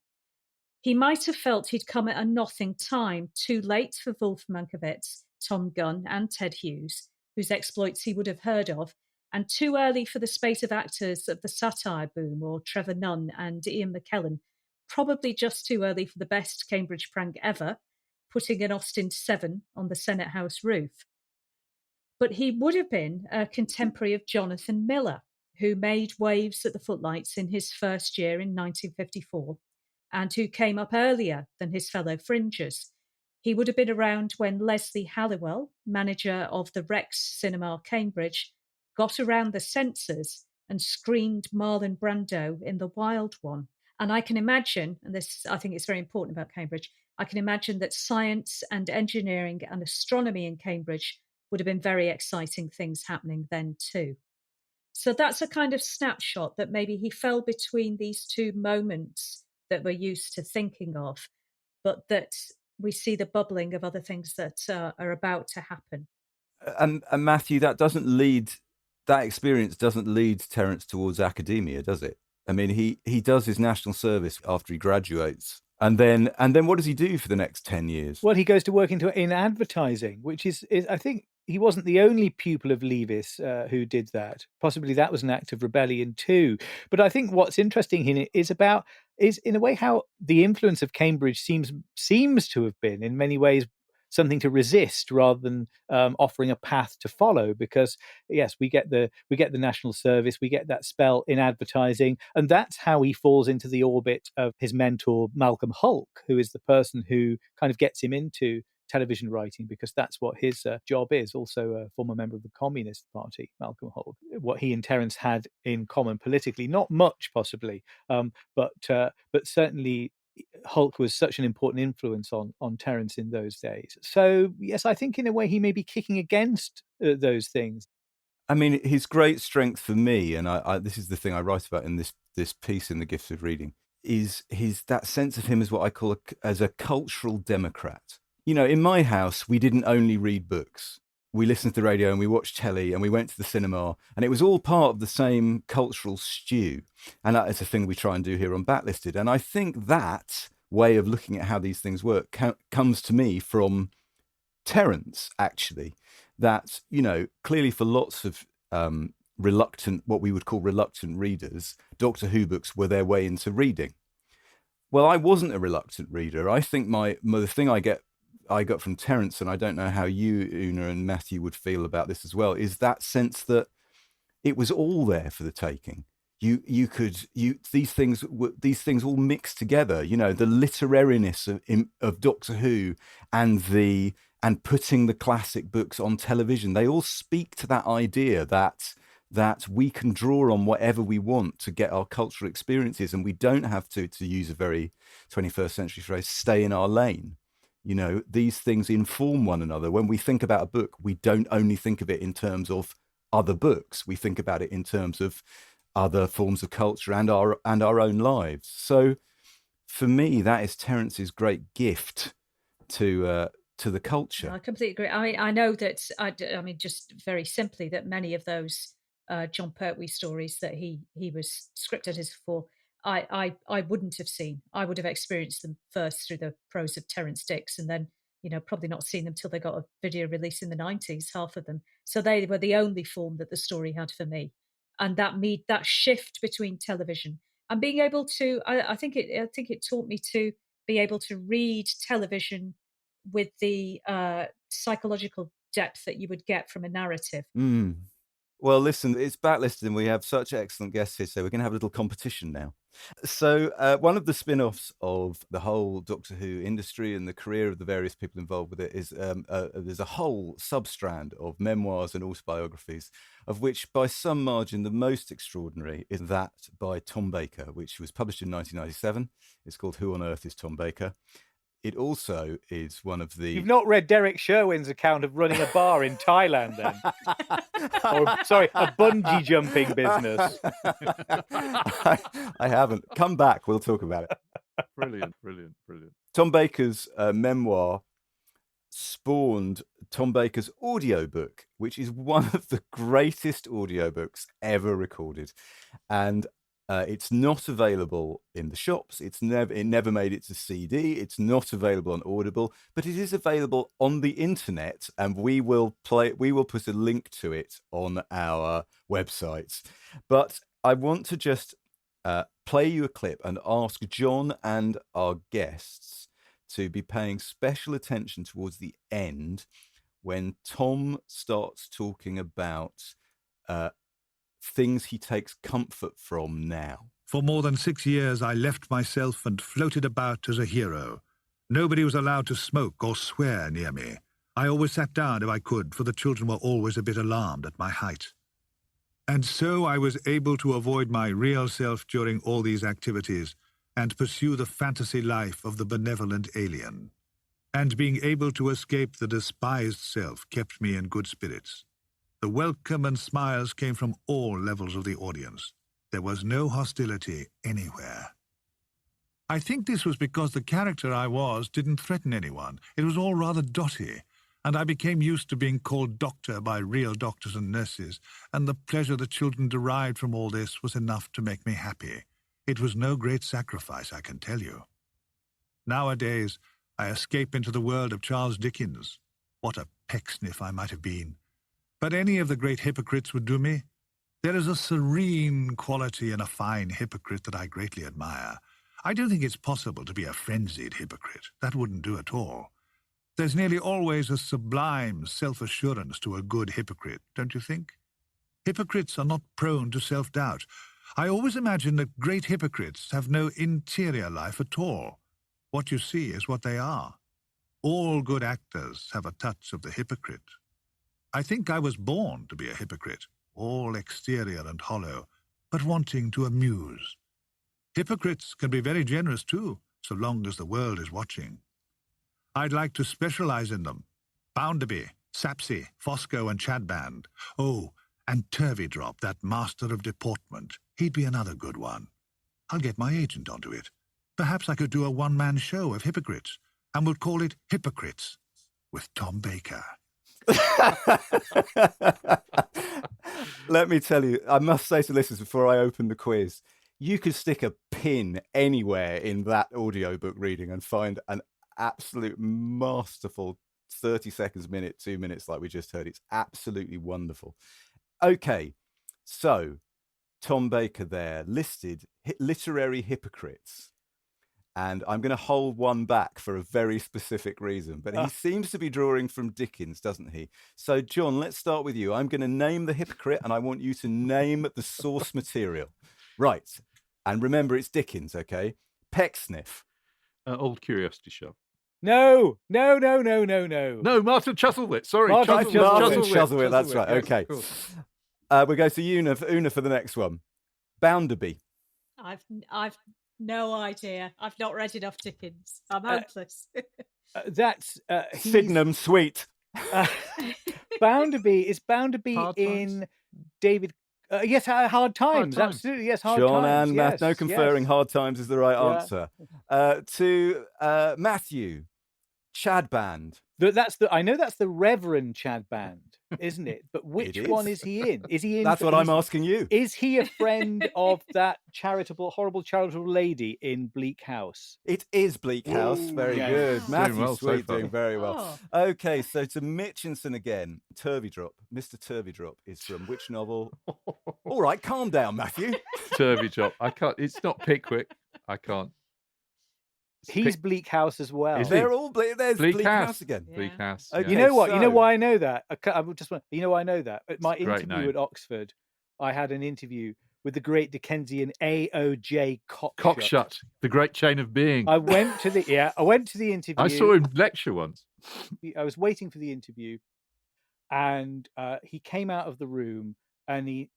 He might have felt he'd come at a nothing time, too late for Wolf Mankiewicz, Tom Gunn and Ted Hughes, whose exploits he would have heard of, and too early for the spate of actors of the satire boom, or Trevor Nunn and Ian McKellen, probably just too early for the best Cambridge prank ever, putting an Austin 7 on the Senate House roof. But he would have been a contemporary of Jonathan Miller, who made waves at the Footlights in his first year in 1954, and who came up earlier than his fellow fringers. He would have been around when Leslie Halliwell, manager of the Rex Cinema Cambridge, got around the censors and screened Marlon Brando in The Wild One. And I can imagine, and this I think is very important about Cambridge, I can imagine that science and engineering and astronomy in Cambridge would have been very exciting things happening then too. So that's a kind of snapshot that maybe he fell between these two moments that we're used to thinking of, but that we see the bubbling of other things that are about to happen. And Matthew, that experience doesn't lead Terrance towards academia, does it? I mean, he does his national service after he graduates. And then what does he do for the next 10 years? Well, he goes to work in advertising, which is I think he wasn't the only pupil of Leavis who did that. Possibly that was an act of rebellion too. But I think what's interesting in it is in a way how the influence of Cambridge seems to have been in many ways something to resist rather than offering a path to follow, because yes, we get the national service, we get that spell in advertising, and that's how he falls into the orbit of his mentor Malcolm Hulke, who is the person who kind of gets him into television writing, because that's what his job is. Also a former member of the Communist Party, Malcolm Hulke. What he and Terrance had in common politically, not much possibly, but certainly Hulke was such an important influence on Terrance in those days. So yes, I think in a way he may be kicking against those things. I mean, his great strength for me, and I this is the thing I write about in this piece in The Gifts of Reading, is that sense of him as what I call as a cultural democrat. You know, in my house, we didn't only read books. We listened to the radio and we watched telly and we went to the cinema, and it was all part of the same cultural stew. And that is a thing we try and do here on Backlisted. And I think that way of looking at how these things work comes to me from Terrance, actually. That, you know, clearly for lots of what we would call reluctant readers, Doctor Who books were their way into reading. Well, I wasn't a reluctant reader. I think the thing I got from Terrance, and I don't know how you, Una, and Matthew would feel about this as well, is that sense that it was all there for the taking. These things all mixed together. You know, the literariness of Doctor Who and putting the classic books on television. They all speak to that idea that we can draw on whatever we want to get our cultural experiences, and we don't have to use a very 21st century phrase, stay in our lane. You know, these things inform one another. When we think about a book, we don't only think of it in terms of other books. We think about it in terms of other forms of culture and our own lives. So for me, that is Terrance's great gift to the culture. I completely agree. I know that, I mean, just very simply, that many of those John Pertwee stories that he was script editor for, I wouldn't have seen. I would have experienced them first through the prose of Terrance Dicks, and then, you know, probably not seen them till they got a video release in the 90s, half of them. So they were the only form that the story had for me. And that shift between television and being able to, I think it taught me to be able to read television with the psychological depth that you would get from a narrative. Well, listen, it's Backlisted and we have such excellent guests here, so we're going to have a little competition now. So one of the spin-offs of the whole Doctor Who industry and the career of the various people involved with it is there's a whole substrand of memoirs and autobiographies, of which by some margin the most extraordinary is that by Tom Baker, which was published in 1997. It's called Who on Earth is Tom Baker? It also is one of the... You've not read Derek Sherwin's account of running a bar in Thailand, then? Or, sorry, a bungee jumping business. I haven't. Come back, we'll talk about it. Brilliant. Tom Baker's memoir spawned Tom Baker's audiobook, which is one of the greatest audiobooks ever recorded. And it's not available in the shops. It never made it to CD. It's not available on Audible, but it is available on the internet, and we will put a link to it on our websites. But I want to just play you a clip and ask John and our guests to be paying special attention towards the end when Tom starts talking about things he takes comfort from now. For more than 6 years, I left myself and floated about as a hero. Nobody was allowed to smoke or swear near me. I always sat down if I could, for the children were always a bit alarmed at my height. And so I was able to avoid my real self during all these activities and pursue the fantasy life of the benevolent alien. And being able to escape the despised self kept me in good spirits. The welcome and smiles came from all levels of the audience. There was no hostility anywhere. I think this was because the character I was didn't threaten anyone. It was all rather dotty, and I became used to being called doctor by real doctors and nurses, and the pleasure the children derived from all this was enough to make me happy. It was no great sacrifice, I can tell you. Nowadays, I escape into the world of Charles Dickens. What a pecksniff I might have been. But any of the great hypocrites would do me. There is a serene quality in a fine hypocrite that I greatly admire. I don't think it's possible to be a frenzied hypocrite. That wouldn't do at all. There's nearly always a sublime self-assurance to a good hypocrite, don't you think? Hypocrites are not prone to self-doubt. I always imagine that great hypocrites have no interior life at all. What you see is what they are. All good actors have a touch of the hypocrite. I think I was born to be a hypocrite, all exterior and hollow, but wanting to amuse. Hypocrites can be very generous too, so long as the world is watching. I'd like to specialize in them. Bounderby, Sapsy, Fosco and Chadband. Oh, and Turveydrop, that master of deportment. He'd be another good one. I'll get my agent onto it. Perhaps I could do a one-man show of hypocrites, and we'll call it Hypocrites, with Tom Baker. Let me tell you, I must say to listeners before I open the quiz, you could stick a pin anywhere in that audiobook reading and find an absolute masterful 30 seconds, minute, 2 minutes like we just heard. It's absolutely wonderful. Okay, so Tom Baker there listed literary hypocrites. And I'm going to hold one back for a very specific reason. But he seems to be drawing from Dickens, doesn't he? So, John, let's start with you. I'm going to name the hypocrite, and I want you to name the source material. Right. And remember, it's Dickens, okay? Pecksniff. Old Curiosity Shop. No. No, Martin Chuzzlewit. Sorry, Martin Chuzzlewit. That's right. Yes, okay. Cool. We'll go to Una for the next one. Bounderby. I've no idea. I've not read enough Dickens. I'm hopeless. That's Sydenham Sweet. Bounderby in David. Yes, Hard Times. Absolutely, yes, Hard John Times. and yes, no conferring. yes. Hard Times is the right answer. To Matthew, Chadband. I know that's the Reverend Chadband, isn't it? But which one is he in? Is he in? That's what I'm asking you. Is he a friend of that horrible charitable lady in Bleak House? It is Bleak House. Very good. Matthew well Sweet so far. doing very well. Okay, so to Mitchinson again. Turveydrop. Mr. Turveydrop is from which novel? All right, calm down, Matthew. Turveydrop. I can't. It's not Pickwick. I can't. He's Bleak House as well. They're all there's Bleak House again. Yeah. Bleak House. Okay. Yeah. You know what? so- You know why I know that? You know why I know that? At my Great interview name. at Oxford, I had an interview with the great Dickensian A.O.J. Cockshut, the great chain of being. I went to the interview. I saw him lecture once. I was waiting for the interview, and he came out of the room and he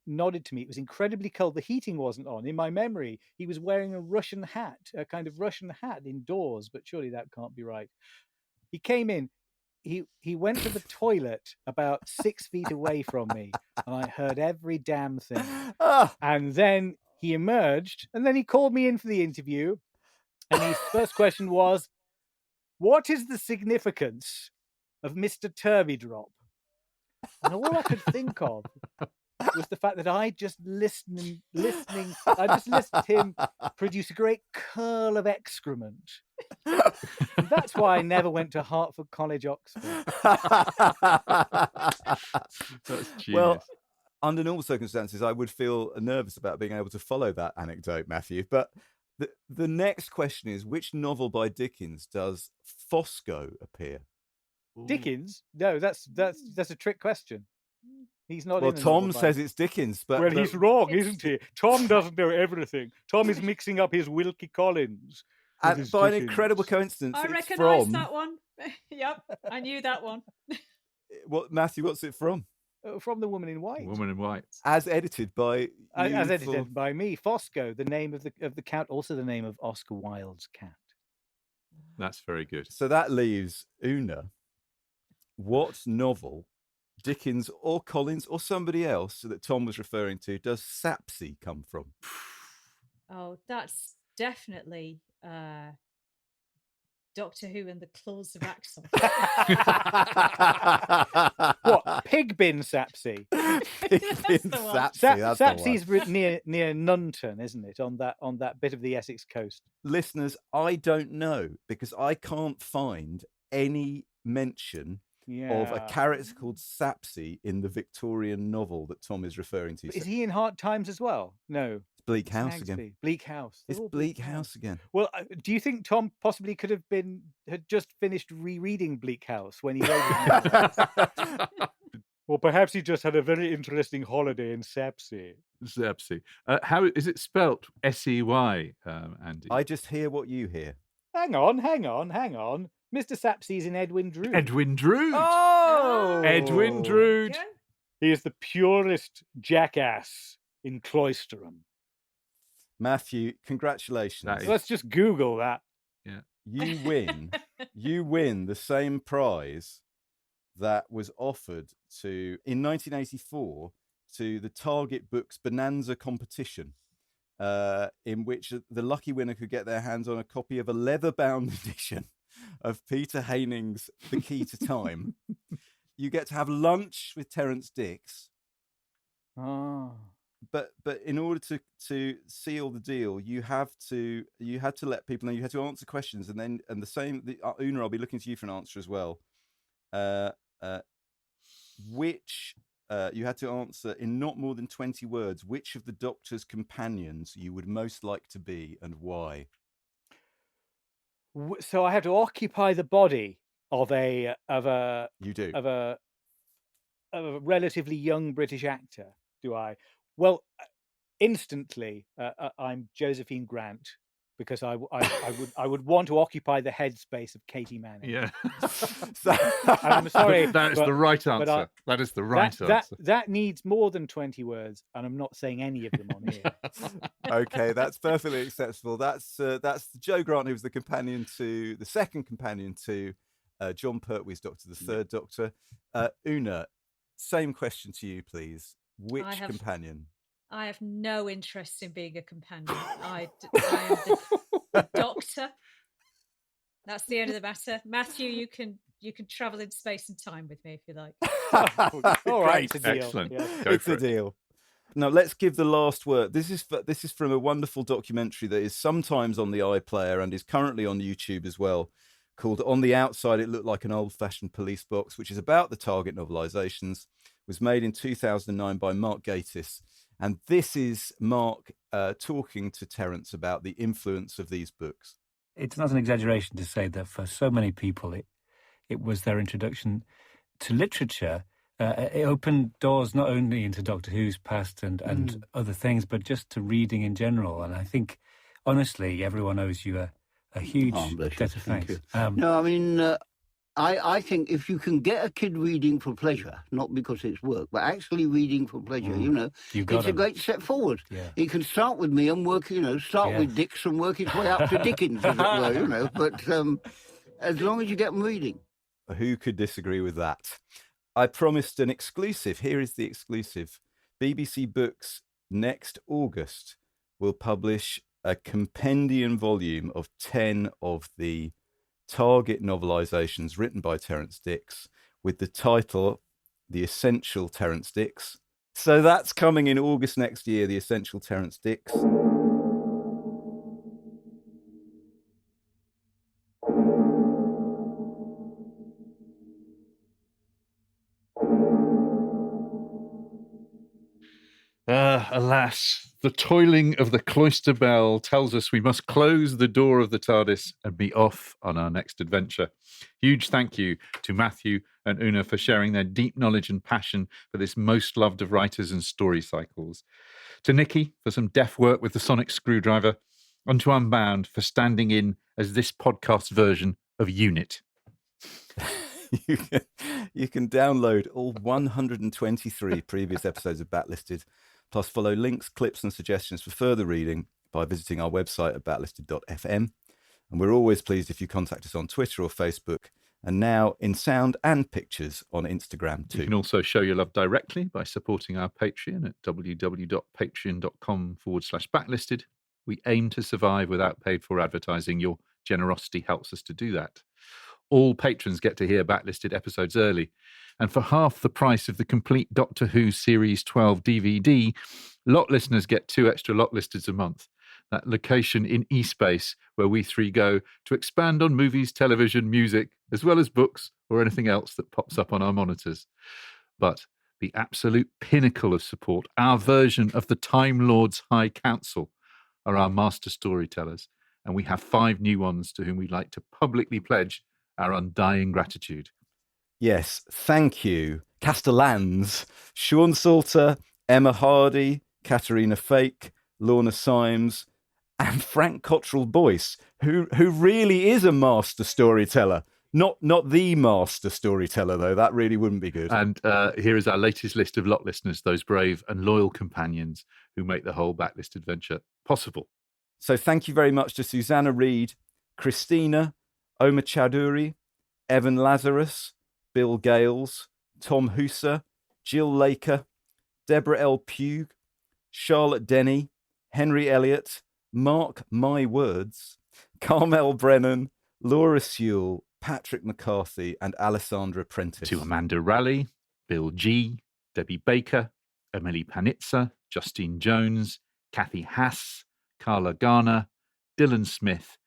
nodded to me. It was incredibly cold. The heating wasn't on. In my memory, he was wearing a Russian hat, a kind of Russian hat indoors, but surely that can't be right. He came in. He went to the toilet about 6 feet away from me, and I heard every damn thing. And then he emerged, and then he called me in for the interview, and his first question was, "What is the significance of Mr. Turveydrop?" And all I could think of was the fact that I just listening. I just listened to him produce a great curl of excrement. And that's why I never went to Hertford College, Oxford. That's genius. Well, under normal circumstances, I would feel nervous about being able to follow that anecdote, Matthew. But the next question is, which novel by Dickens does Fosco appear? Dickens? No, that's a trick question. He's not. Well, in a Tom novel says it's Dickens, but well, he's wrong, isn't he? Tom doesn't know everything. Tom is mixing up his Wilkie Collins. And by an incredible coincidence, I it's recognise from... that one. Yep, I knew that one. Matthew, what's it from? from The Woman in White. Woman in White. As edited by As edited by me, Fosco, the name of the cat, also the name of Oscar Wilde's cat. That's very good. So that leaves Una. What novel, Dickens or Collins or somebody else that Tom was referring to, does Sapsy come from? Oh, that's definitely Doctor Who and the Claws of Axel. What? Pig bin Sapsy? Pig bin Sapsy. Sapsy's near Nunton, isn't it? On that bit of the Essex coast. Listeners, I don't know because I can't find any mention of a character called Sapsy in the Victorian novel that Tom is referring to. Is he in Hard Times as well? No. It's Bleak House again. Bleak House. It's Bleak House again. Well, do you think Tom possibly had just finished rereading Bleak House when he wrote it? Or perhaps he just had a very interesting holiday in Sapsy. Sapsy. How is it spelt? S-E-Y, Andy? I just hear what you hear. Hang on. Mr. Sapsy's in Edwin Drood. Edwin Drood. Oh! Edwin Drood. Yeah. He is the purest jackass in Cloisterham. Matthew, congratulations. Let's just Google that. Yeah. You win the same prize that was offered in 1984 to the Target Books Bonanza competition, in which the lucky winner could get their hands on a copy of a leather-bound edition of Peter Haining's The Key to Time. You get to have lunch with Terrance Dicks. Oh. But in order to seal the deal, you had to let people know, you had to answer questions, and Una, I'll be looking to you for an answer as well. You had to answer in not more than 20 words which of the Doctor's companions you would most like to be and why. So I had to occupy the body of a relatively young British actor, do I? Well, instantly, I'm Josephine Grant, because I would want to occupy the headspace of Katie Manning. Yeah. And I'm sorry. That is the right answer. That is the right answer. That needs more than 20 words, and I'm not saying any of them on here. Okay, that's perfectly acceptable. That's Joe Grant, who was the second companion to John Pertwee's Doctor, the third Doctor. Una, same question to you, please. Which companion? I have no interest in being a companion. I am the Doctor. That's the end of the matter. Matthew, you can travel in space and time with me if you like. All right, it's a deal. Excellent. Yeah. It's a deal. Now let's give the last word. This is from a wonderful documentary that is sometimes on the iPlayer and is currently on YouTube as well, called "On the Outside It Looked Like an Old-Fashioned Police Box," which is about the Target novelizations. Was made in 2009 by Mark Gatiss. And this is Mark talking to Terrance about the influence of these books. It's not an exaggeration to say that for so many people, it was their introduction to literature. It opened doors not only into Doctor Who's past and other things, but just to reading in general. And I think, honestly, everyone owes you a huge debt of thanks. No, I mean... I think if you can get a kid reading for pleasure, not because it's work, but actually reading for pleasure, it's a great step forward. Yeah. It can start with me and work, with Dicks and work its way up to Dickens, as it were, But as long as you get them reading. Who could disagree with that? I promised an exclusive. Here is the exclusive. BBC Books next August will publish a compendium volume of 10 of the Target novelizations written by Terrance Dicks with the title The Essential Terrance Dicks. So that's coming in August next year, The Essential Terrance Dicks. Alas, the tolling of the cloister bell tells us we must close the door of the TARDIS and be off on our next adventure. Huge thank you to Matthew and Una for sharing their deep knowledge and passion for this most loved of writers and story cycles. To Nikki for some deft work with the sonic screwdriver, and to Unbound for standing in as this podcast version of Unit. you can download all 123 previous episodes of Backlisted, plus follow links, clips, and suggestions for further reading by visiting our website at backlisted.fm. And we're always pleased if you contact us on Twitter or Facebook, and now in sound and pictures on Instagram too. You can also show your love directly by supporting our Patreon at www.patreon.com/backlisted. We aim to survive without paid-for advertising. Your generosity helps us to do that. All patrons get to hear Backlisted episodes early. And for half the price of the complete Doctor Who Series 12 DVD, Lot listeners get 2 extra Lot Listeds a month. That location in eSpace where we three go to expand on movies, television, music, as well as books or anything else that pops up on our monitors. But the absolute pinnacle of support, our version of the Time Lord's High Council, are our master storytellers. And we have 5 new ones to whom we'd like to publicly pledge our undying gratitude. Yes, thank you. Castellans, Sean Salter, Emma Hardy, Katarina Fake, Lorna Symes, and Frank Cottrell Boyce, who really is a master storyteller. Not the master storyteller, though. That really wouldn't be good. And here is our latest list of Lot listeners, those brave and loyal companions who make the whole Backlist adventure possible. So thank you very much to Susanna Reid, Christina, Omar Chowdhury, Evan Lazarus, Bill Gales, Tom Hooser, Jill Laker, Deborah L. Pugh, Charlotte Denny, Henry Elliott, Mark My Words, Carmel Brennan, Laura Sewell, Patrick McCarthy, and Alessandra Prentice. To Amanda Raleigh, Bill G, Debbie Baker, Emily Panitza, Justine Jones, Kathy Hass, Carla Garner, Dylan Smith,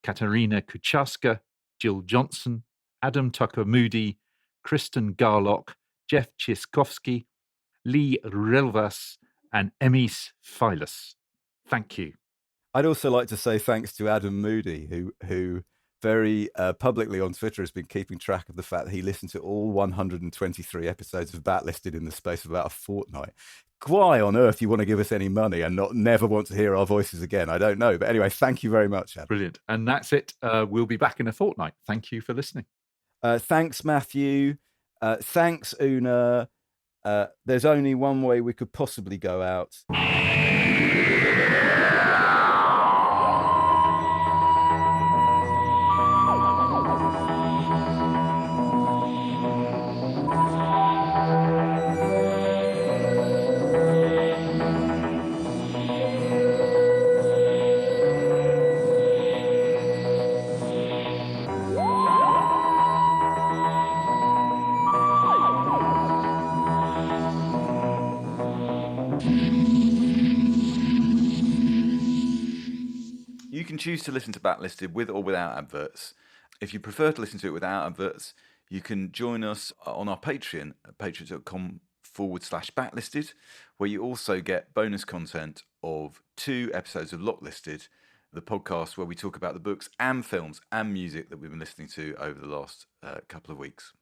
Katarina Kuchaska, Jill Johnson, Adam Tucker Moody, Kristen Garlock, Jeff Chiskowski, Lee Rilvas, and Emis Philus. Thank you. I'd also like to say thanks to Adam Moody, who very publicly on Twitter has been keeping track of the fact that he listened to all 123 episodes of Backlisted in the space of about a fortnight. Why on earth you want to give us any money and never want to hear our voices again? I don't know. But anyway, thank you very much, Adam. Brilliant. And that's it. We'll be back in a fortnight. Thank you for listening. Thanks, Matthew. Thanks, Una. There's only one way we could possibly go out. You can choose to listen to Backlisted with or without adverts. If you prefer to listen to it without adverts, you can join us on our Patreon at patreon.com/backlisted, where you also get bonus content of 2 episodes of Lot Listed, the podcast where we talk about the books and films and music that we've been listening to over the last couple of weeks.